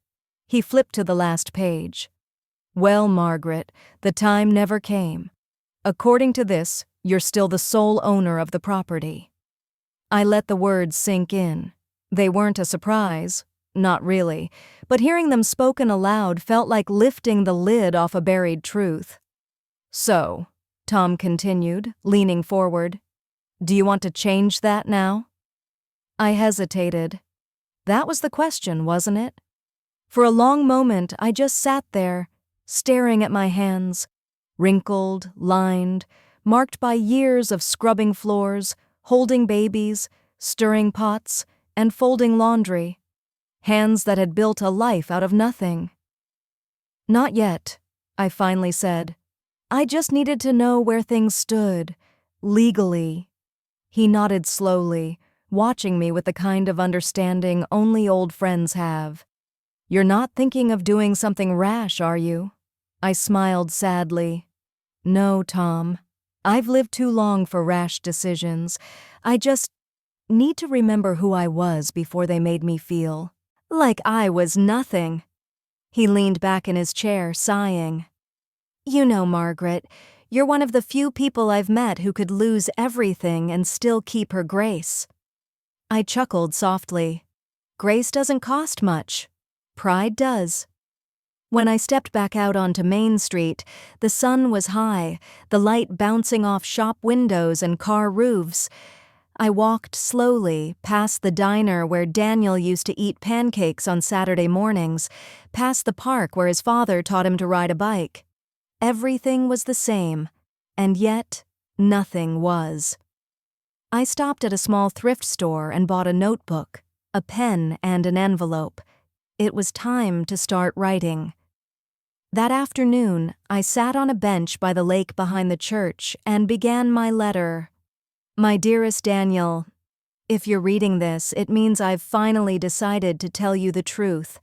He flipped to the last page. "Well, Margaret, the time never came. According to this, you're still the sole owner of the property." I let the words sink in. They weren't a surprise, not really, but hearing them spoken aloud felt like lifting the lid off a buried truth. "So," Tom continued, leaning forward, "do you want to change that now?" I hesitated. That was the question, wasn't it? For a long moment, I just sat there, staring at my hands, wrinkled, lined, marked by years of scrubbing floors, holding babies, stirring pots, and folding laundry. Hands that had built a life out of nothing. "Not yet," I finally said. "I just needed to know where things stood, legally." He nodded slowly, watching me with the kind of understanding only old friends have. "You're not thinking of doing something rash, are you?" I smiled sadly. No, Tom. I've lived too long for rash decisions. I just need to remember who I was before they made me feel like I was nothing. He leaned back in his chair, sighing. You know, Margaret, you're one of the few people I've met who could lose everything and still keep her grace. I chuckled softly. Grace doesn't cost much. Pride does. When I stepped back out onto Main Street, the sun was high, the light bouncing off shop windows and car roofs. I walked slowly past the diner where Daniel used to eat pancakes on Saturday mornings, past the park where his father taught him to ride a bike. Everything was the same, and yet nothing was. I stopped at a small thrift store and bought a notebook, a pen, and an envelope. It was time to start writing. That afternoon, I sat on a bench by the lake behind the church and began my letter. My dearest Daniel, if you're reading this, it means I've finally decided to tell you the truth.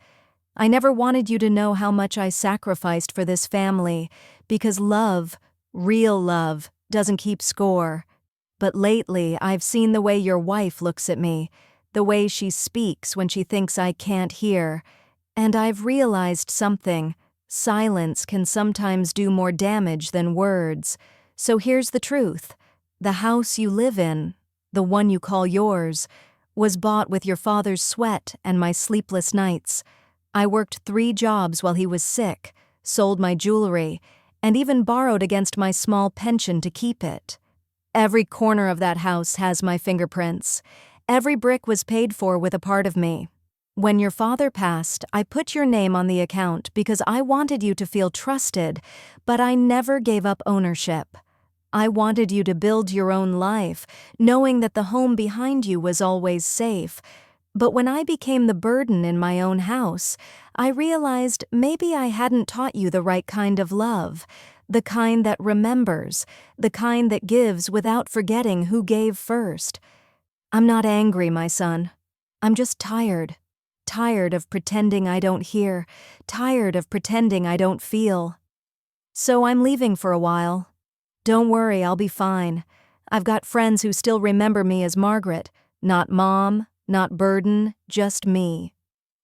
I never wanted you to know how much I sacrificed for this family, because love, real love, doesn't keep score. But lately, I've seen the way your wife looks at me, the way she speaks when she thinks I can't hear, and I've realized something. Silence can sometimes do more damage than words. So here's the truth. The house you live in, the one you call yours, was bought with your father's sweat and my sleepless nights. I worked 3 jobs while he was sick, sold my jewelry, and even borrowed against my small pension to keep it. Every corner of that house has my fingerprints. Every brick was paid for with a part of me. When your father passed, I put your name on the account because I wanted you to feel trusted, but I never gave up ownership. I wanted you to build your own life, knowing that the home behind you was always safe. But when I became the burden in my own house, I realized maybe I hadn't taught you the right kind of love, the kind that remembers, the kind that gives without forgetting who gave first. I'm not angry, my son. I'm just tired. Tired of pretending I don't hear, tired of pretending I don't feel. So I'm leaving for a while. Don't worry, I'll be fine. I've got friends who still remember me as Margaret, not Mom, not burden, just me.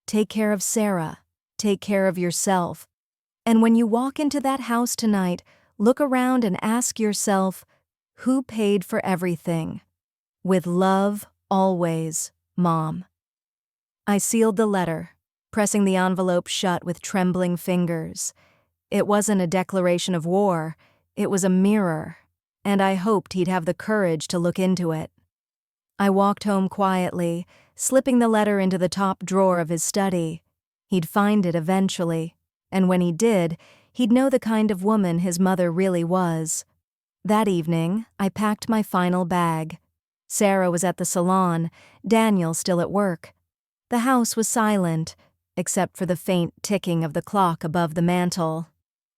Take care of Sarah. Take care of yourself. And when you walk into that house tonight, look around and ask yourself, who paid for everything? With love, always, Mom. I sealed the letter, pressing the envelope shut with trembling fingers. It wasn't a declaration of war, it was a mirror, and I hoped he'd have the courage to look into it. I walked home quietly, slipping the letter into the top drawer of his study. He'd find it eventually, and when he did, he'd know the kind of woman his mother really was. That evening, I packed my final bag. Sarah was at the salon, Daniel still at work. The house was silent, except for the faint ticking of the clock above the mantel.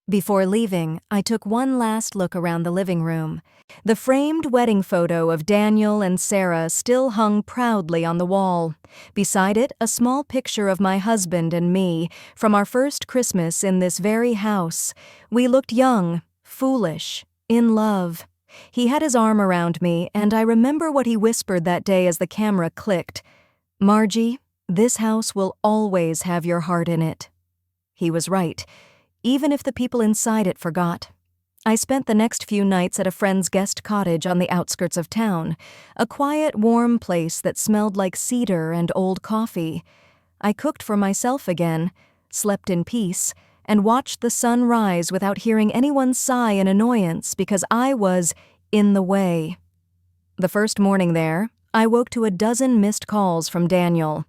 Before leaving, I took one last look around the living room. The framed wedding photo of Daniel and Sarah still hung proudly on the wall. Beside it, a small picture of my husband and me from our first Christmas in this very house. We looked young, foolish, in love. He had his arm around me, and I remember what he whispered that day as the camera clicked. Margie, this house will always have your heart in it. He was right, even if the people inside it forgot. I spent the next few nights at a friend's guest cottage on the outskirts of town, a quiet, warm place that smelled like cedar and old coffee. I cooked for myself again, slept in peace, and watched the sun rise without hearing anyone sigh in annoyance because I was in the way. The first morning there, I woke to a dozen missed calls from Daniel.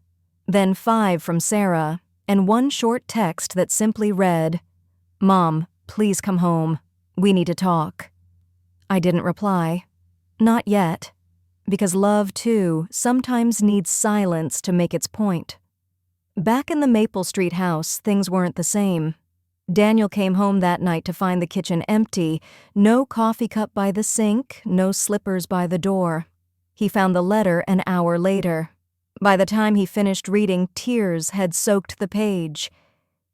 Then 5 from Sarah, and one short text that simply read, Mom, please come home. We need to talk. I didn't reply. Not yet. Because love, too, sometimes needs silence to make its point. Back in the Maple Street house, things weren't the same. Daniel came home that night to find the kitchen empty, no coffee cup by the sink, no slippers by the door. He found the letter an hour later. By the time he finished reading, tears had soaked the page.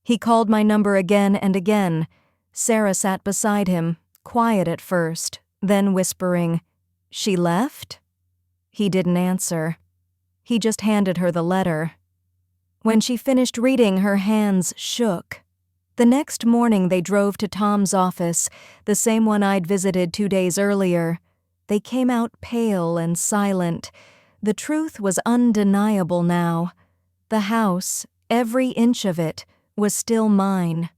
He called my number again and again. Sarah sat beside him, quiet at first, then whispering, "She left?" He didn't answer. He just handed her the letter. When she finished reading, her hands shook. The next morning they drove to Tom's office, the same one I'd visited 2 days earlier. They came out pale and silent. The truth was undeniable now. The house, every inch of it, was still mine.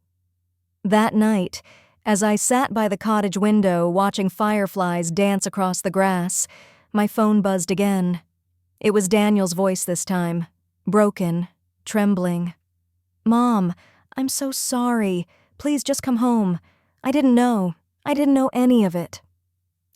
That night, as I sat by the cottage window watching fireflies dance across the grass, my phone buzzed again. It was Daniel's voice this time, broken, trembling. "Mom, I'm so sorry. Please just come home. I didn't know any of it."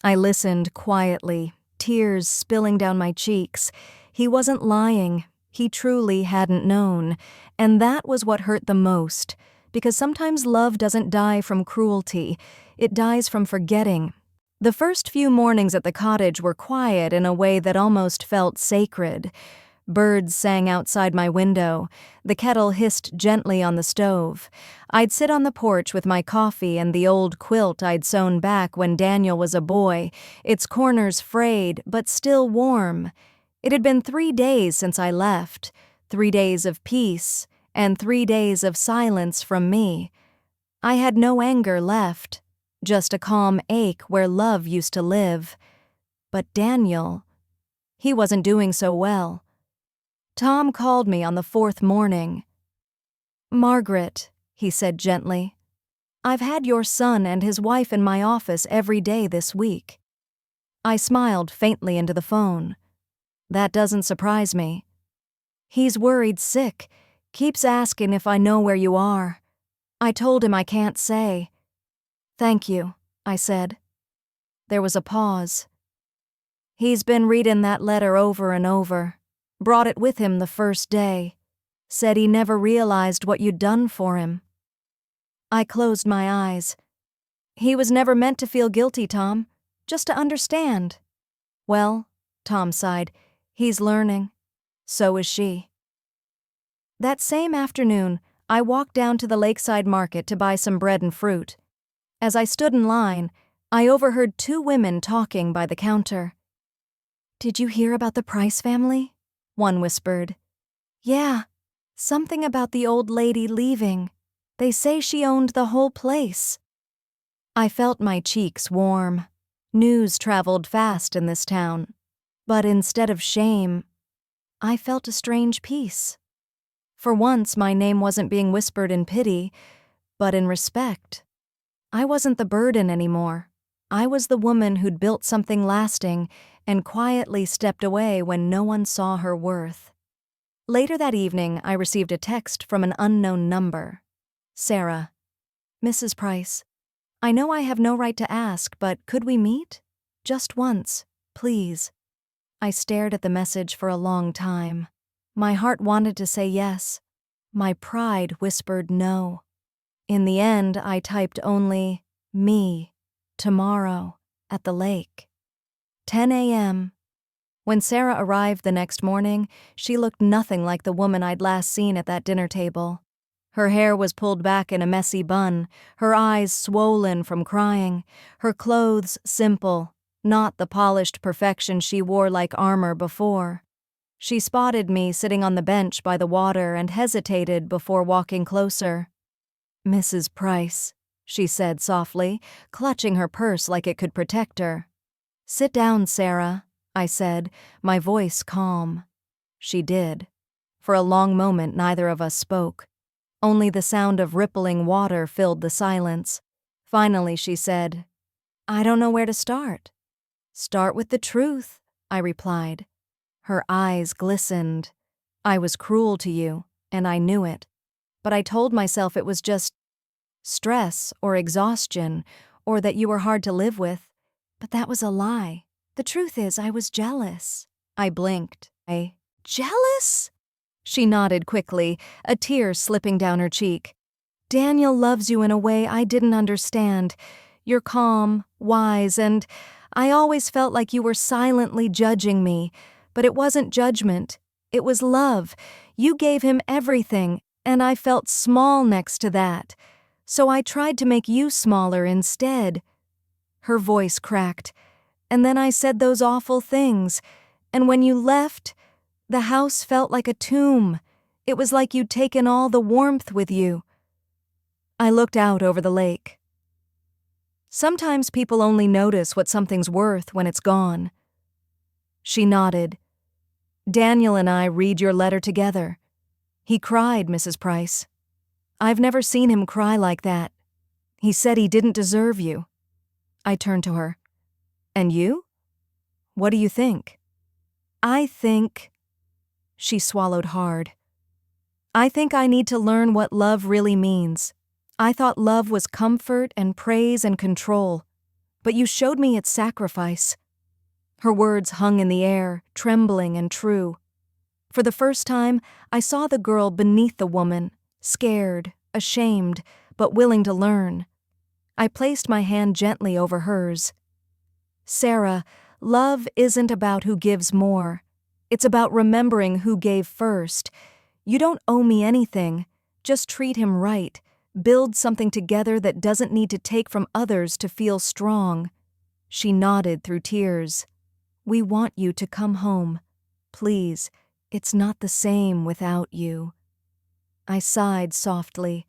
I listened quietly, tears spilling down my cheeks. He wasn't lying. He truly hadn't known. And that was what hurt the most, because sometimes love doesn't die from cruelty. It dies from forgetting. The first few mornings at the cottage were quiet in a way that almost felt sacred. Birds sang outside my window. The kettle hissed gently on the stove. I'd sit on the porch with my coffee and the old quilt I'd sewn back when Daniel was a boy, its corners frayed but still warm. It had been 3 days since I left, 3 days of peace and 3 days of silence from me. I had no anger left, just a calm ache where love used to live. But Daniel, he wasn't doing so well. Tom called me on the 4th morning. "Margaret," he said gently, "I've had your son and his wife in my office every day this week." I smiled faintly into the phone. "That doesn't surprise me. He's worried sick, keeps asking if I know where you are. I told him I can't say." "Thank you," I said. There was a pause. "He's been reading that letter over and over. Brought it with him the first day. Said he never realized what you'd done for him." I closed my eyes. "He was never meant to feel guilty, Tom. Just to understand." "Well," Tom sighed, "he's learning. So is she." That same afternoon, I walked down to the lakeside market to buy some bread and fruit. As I stood in line, I overheard 2 women talking by the counter. "Did you hear about the Price family?" one whispered. "Yeah, something about the old lady leaving. They say she owned the whole place." I felt my cheeks warm. News traveled fast in this town. But instead of shame, I felt a strange peace. For once, my name wasn't being whispered in pity, but in respect. I wasn't the burden anymore. I was the woman who'd built something lasting and quietly stepped away when no one saw her worth. Later that evening, I received a text from an unknown number. "Sarah, Mrs. Price, I know I have no right to ask, but could we meet? Just once, please." I stared at the message for a long time. My heart wanted to say yes. My pride whispered no. In the end, I typed only, "Me, tomorrow, at the lake." 10 a.m. When Sarah arrived the next morning, she looked nothing like the woman I'd last seen at that dinner table. Her hair was pulled back in a messy bun, her eyes swollen from crying, her clothes simple, not the polished perfection she wore like armor before. She spotted me sitting on the bench by the water and hesitated before walking closer. "Mrs. Price," she said softly, clutching her purse like it could protect her. "Sit down, Sarah," I said, my voice calm. She did. For a long moment, neither of us spoke. Only the sound of rippling water filled the silence. Finally, she said, "I don't know where to start." "Start with the truth," I replied. Her eyes glistened. "I was cruel to you, and I knew it. But I told myself it was just stress or exhaustion, or that you were hard to live with. But that was a lie. The truth is, I was jealous." I blinked. "Jealous?" She nodded quickly, a tear slipping down her cheek. "Daniel loves you in a way I didn't understand. You're calm, wise, and I always felt like you were silently judging me. But it wasn't judgment. It was love. You gave him everything, and I felt small next to that. So I tried to make you smaller instead." Her voice cracked. "And then I said those awful things. And when you left, the house felt like a tomb. It was like you'd taken all the warmth with you." I looked out over the lake. "Sometimes people only notice what something's worth when it's gone." She nodded. "Daniel and I read your letter together. He cried, Mrs. Price. I've never seen him cry like that. He said he didn't deserve you." I turned to her. "And you? What do you think?" "I think—" She swallowed hard. "I think I need to learn what love really means. I thought love was comfort and praise and control, but you showed me its sacrifice." Her words hung in the air, trembling and true. For the first time, I saw the girl beneath the woman, scared, ashamed, but willing to learn. I placed my hand gently over hers. "Sarah, love isn't about who gives more. It's about remembering who gave first. You don't owe me anything. Just treat him right. Build something together that doesn't need to take from others to feel strong." She nodded through tears. "We want you to come home. Please, it's not the same without you." I sighed softly.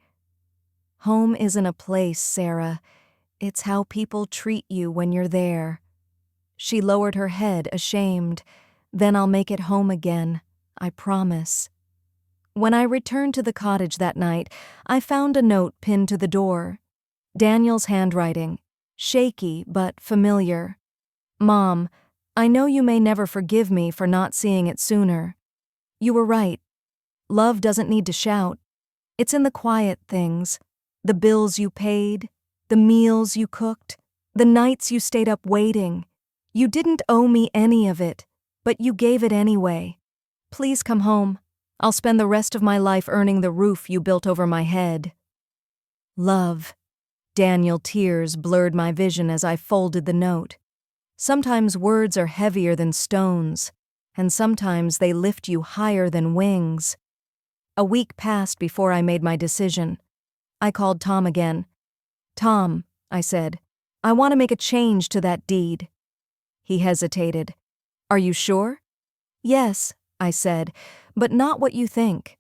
"Home isn't a place, Sarah. It's how people treat you when you're there." She lowered her head, ashamed. "Then I'll make it home again. I promise." When I returned to the cottage that night, I found a note pinned to the door. Daniel's handwriting, shaky but familiar. "Mom, I know you may never forgive me for not seeing it sooner. You were right. Love doesn't need to shout. It's in the quiet things. The bills you paid, the meals you cooked, the nights you stayed up waiting. You didn't owe me any of it, but you gave it anyway. Please come home. I'll spend the rest of my life earning the roof you built over my head." Love. Daniel, tears blurred my vision as I folded the note. Sometimes words are heavier than stones, and sometimes they lift you higher than wings. A week passed before I made my decision. I called Tom again. "Tom," I said, "I want to make a change to that deed." He hesitated. "Are you sure?" "Yes," I said, "but not what you think."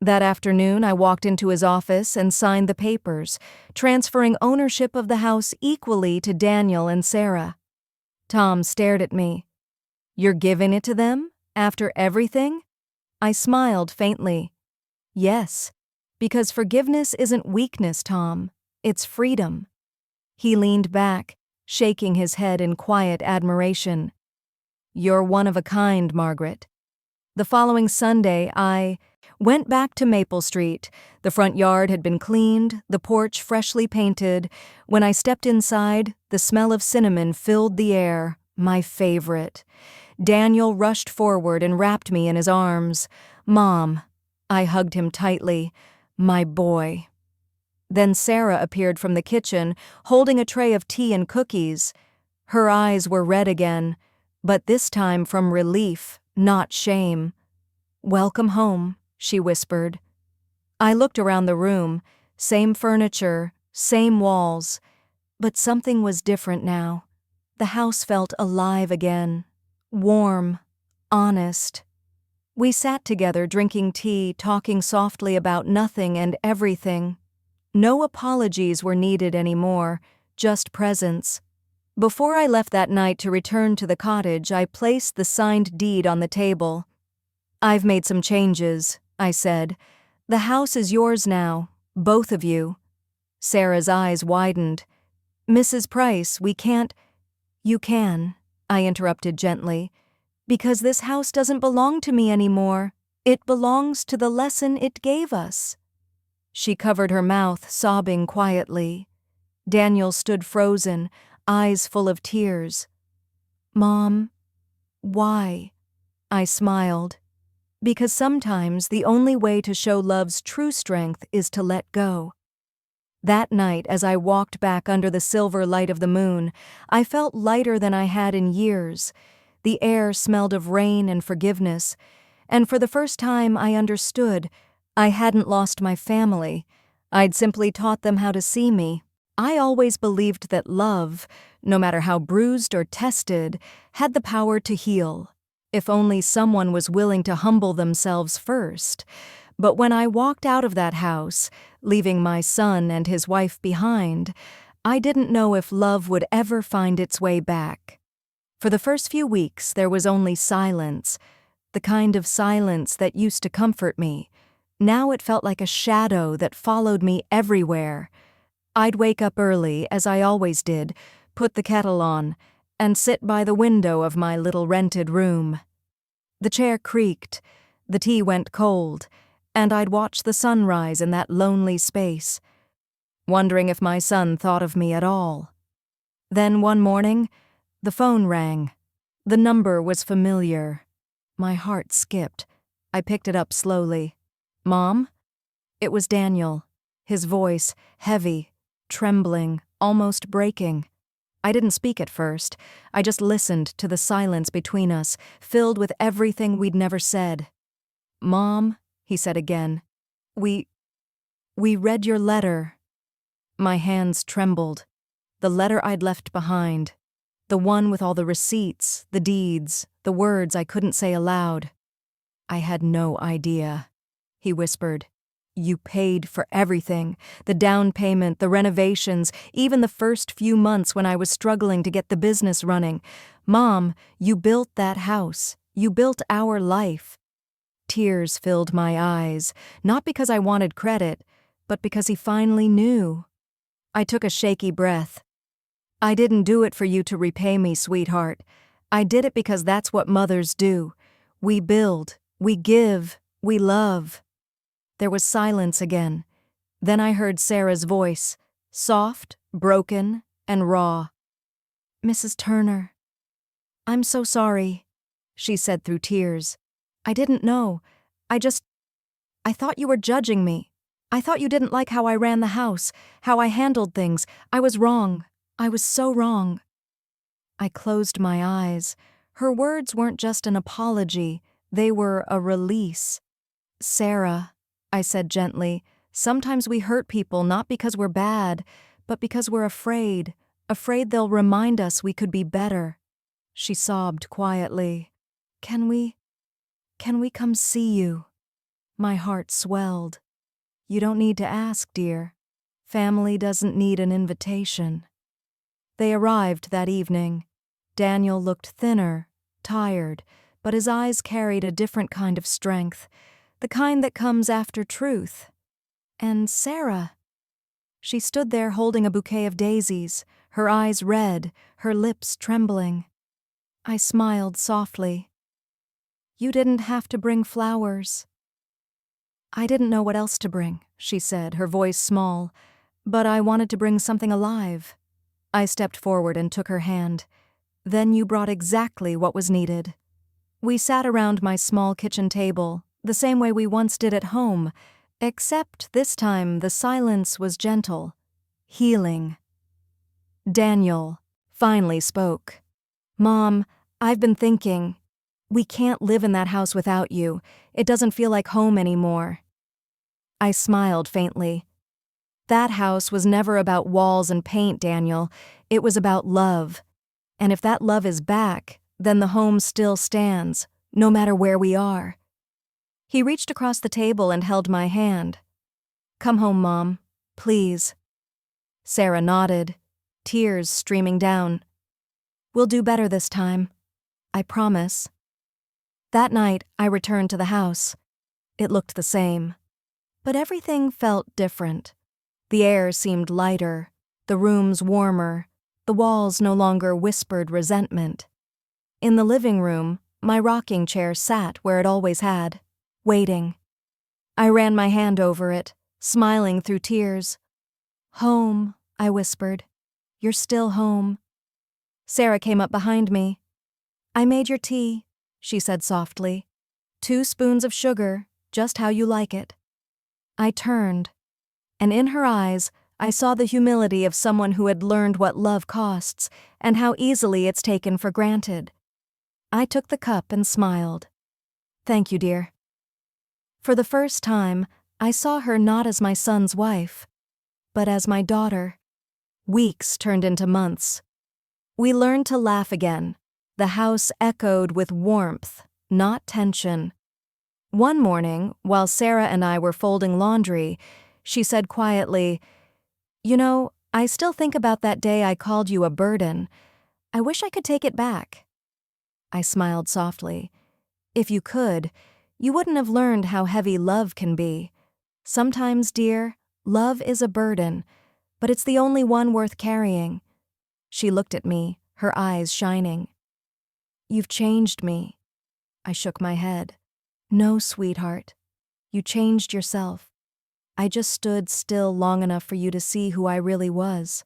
That afternoon, I walked into his office and signed the papers, transferring ownership of the house equally to Daniel and Sarah. Tom stared at me. "You're giving it to them? After everything?" I smiled faintly. "Yes, because forgiveness isn't weakness, Tom. It's freedom." He leaned back, shaking his head in quiet admiration. "You're one of a kind, Margaret." The following Sunday, I went back to Maple Street. The front yard had been cleaned, the porch freshly painted. When I stepped inside, the smell of cinnamon filled the air, my favorite. Daniel rushed forward and wrapped me in his arms. "Mom." I hugged him tightly. "My boy." Then Sarah appeared from the kitchen, holding a tray of tea and cookies. Her eyes were red again, but this time from relief, not shame. "Welcome home," she whispered. I looked around the room, same furniture, same walls, but something was different now. The house felt alive again, warm, honest. We sat together drinking tea, talking softly about nothing and everything. No apologies were needed anymore, just presence. Before I left that night to return to the cottage, I placed the signed deed on the table. "I've made some changes," I said. "The house is yours now, both of you." Sarah's eyes widened. "Mrs. Price, we can't—" "You can," I interrupted gently, "because this house doesn't belong to me anymore. It belongs to the lesson it gave us." She covered her mouth, sobbing quietly. Daniel stood frozen, eyes full of tears. "Mom, why?" I smiled. "Because sometimes the only way to show love's true strength is to let go." That night, as I walked back under the silver light of the moon, I felt lighter than I had in years. The air smelled of rain and forgiveness, and for the first time I understood. I hadn't lost my family. I'd simply taught them how to see me. I always believed that love, no matter how bruised or tested, had the power to heal, if only someone was willing to humble themselves first. But when I walked out of that house, leaving my son and his wife behind, I didn't know if love would ever find its way back. For the first few weeks, there was only silence, the kind of silence that used to comfort me. Now it felt like a shadow that followed me everywhere. I'd wake up early, as I always did, put the kettle on, and sit by the window of my little rented room. The chair creaked, the tea went cold, and I'd watch the sunrise in that lonely space, wondering if my son thought of me at all. Then one morning, the phone rang. The number was familiar. My heart skipped. I picked it up slowly. "Mom?" It was Daniel, his voice heavy, trembling, almost breaking. I didn't speak at first. I just listened to the silence between us, filled with everything we'd never said. "Mom," he said again, We read your letter." My hands trembled. The letter I'd left behind. The one with all the receipts, the deeds, the words I couldn't say aloud. "I had no idea," he whispered. "You paid for everything, the down payment, the renovations, even the first few months when I was struggling to get the business running. Mom, you built that house. You built our life." Tears filled my eyes, not because I wanted credit, but because he finally knew. I took a shaky breath. "I didn't do it for you to repay me, sweetheart. I did it because that's what mothers do. We build, we give, we love." There was silence again. Then I heard Sarah's voice, soft, broken, and raw. "Mrs. Turner, I'm so sorry," she said through tears. "I didn't know. I thought you were judging me. I thought you didn't like how I ran the house, how I handled things. I was wrong. I was so wrong." I closed my eyes. Her words weren't just an apology. They were a release. "Sarah," I said gently, "sometimes we hurt people not because we're bad, but because we're afraid they'll remind us we could be better." She sobbed quietly. Can we come see you?" My heart swelled. "You don't need to ask, dear. Family doesn't need an invitation." They arrived that evening. Daniel looked thinner, tired, but his eyes carried a different kind of strength, the kind that comes after truth. And Sarah. She stood there holding a bouquet of daisies, her eyes red, her lips trembling. I smiled softly. "You didn't have to bring flowers." "I didn't know what else to bring," she said, her voice small, "but I wanted to bring something alive." I stepped forward and took her hand. "Then you brought exactly what was needed." We sat around my small kitchen table, the same way we once did at home, except this time the silence was gentle, healing. Daniel finally spoke. "Mom, I've been thinking. We can't live in that house without you. It doesn't feel like home anymore." I smiled faintly. "That house was never about walls and paint, Daniel. It was about love. And if that love is back, then the home still stands, no matter where we are." He reached across the table and held my hand. "Come home, Mom. Please." Sarah nodded, tears streaming down. "We'll do better this time. I promise." That night, I returned to the house. It looked the same. But everything felt different. The air seemed lighter, the rooms warmer, the walls no longer whispered resentment. In the living room, my rocking chair sat where it always had, waiting. I ran my hand over it, smiling through tears. "Home," I whispered. "You're still home." Sarah came up behind me. "I made your tea," she said softly. "2 spoons of sugar, just how you like it." I turned, and in her eyes, I saw the humility of someone who had learned what love costs and how easily it's taken for granted. I took the cup and smiled. "Thank you, dear." For the first time, I saw her not as my son's wife, but as my daughter. Weeks turned into months. We learned to laugh again. The house echoed with warmth, not tension. One morning, while Sarah and I were folding laundry, she said quietly, "You know, I still think about that day I called you a burden. I wish I could take it back." I smiled softly. "If you could, you wouldn't have learned how heavy love can be. Sometimes, dear, love is a burden, but it's the only one worth carrying." She looked at me, her eyes shining. "You've changed me." I shook my head. "No, sweetheart. You changed yourself. I just stood still long enough for you to see who I really was."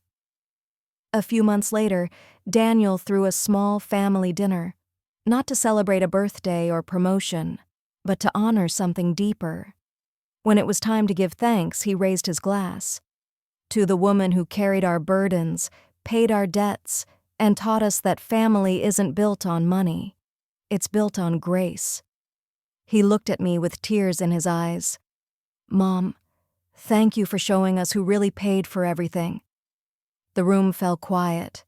A few months later, Daniel threw a small family dinner, not to celebrate a birthday or promotion, but to honor something deeper. When it was time to give thanks, he raised his glass. "To the woman who carried our burdens, paid our debts, and taught us that family isn't built on money. It's built on grace." He looked at me with tears in his eyes. "Mom, thank you for showing us who really paid for everything." The room fell quiet.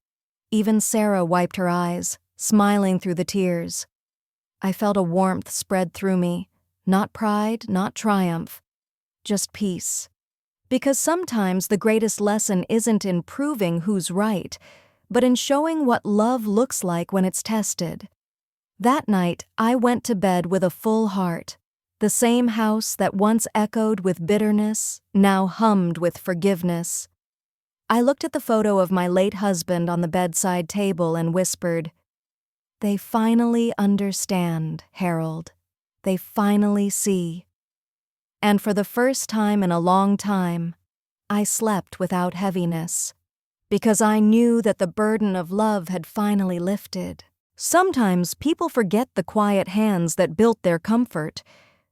Even Sarah wiped her eyes, smiling through the tears. I felt a warmth spread through me, not pride, not triumph, just peace. Because sometimes the greatest lesson isn't in proving who's right, but in showing what love looks like when it's tested. That night, I went to bed with a full heart. The same house that once echoed with bitterness now hummed with forgiveness. I looked at the photo of my late husband on the bedside table and whispered, "They finally understand, Harold. They finally see." And for the first time in a long time, I slept without heaviness, because I knew that the burden of love had finally lifted. Sometimes people forget the quiet hands that built their comfort.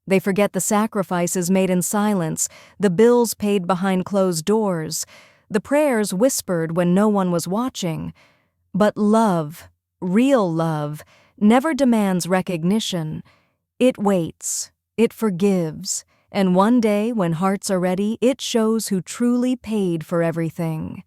They forget the sacrifices made in silence, the bills paid behind closed doors, the prayers whispered when no one was watching. But love, real love, never demands recognition. It waits, it forgives, and one day when hearts are ready, it shows who truly paid for everything.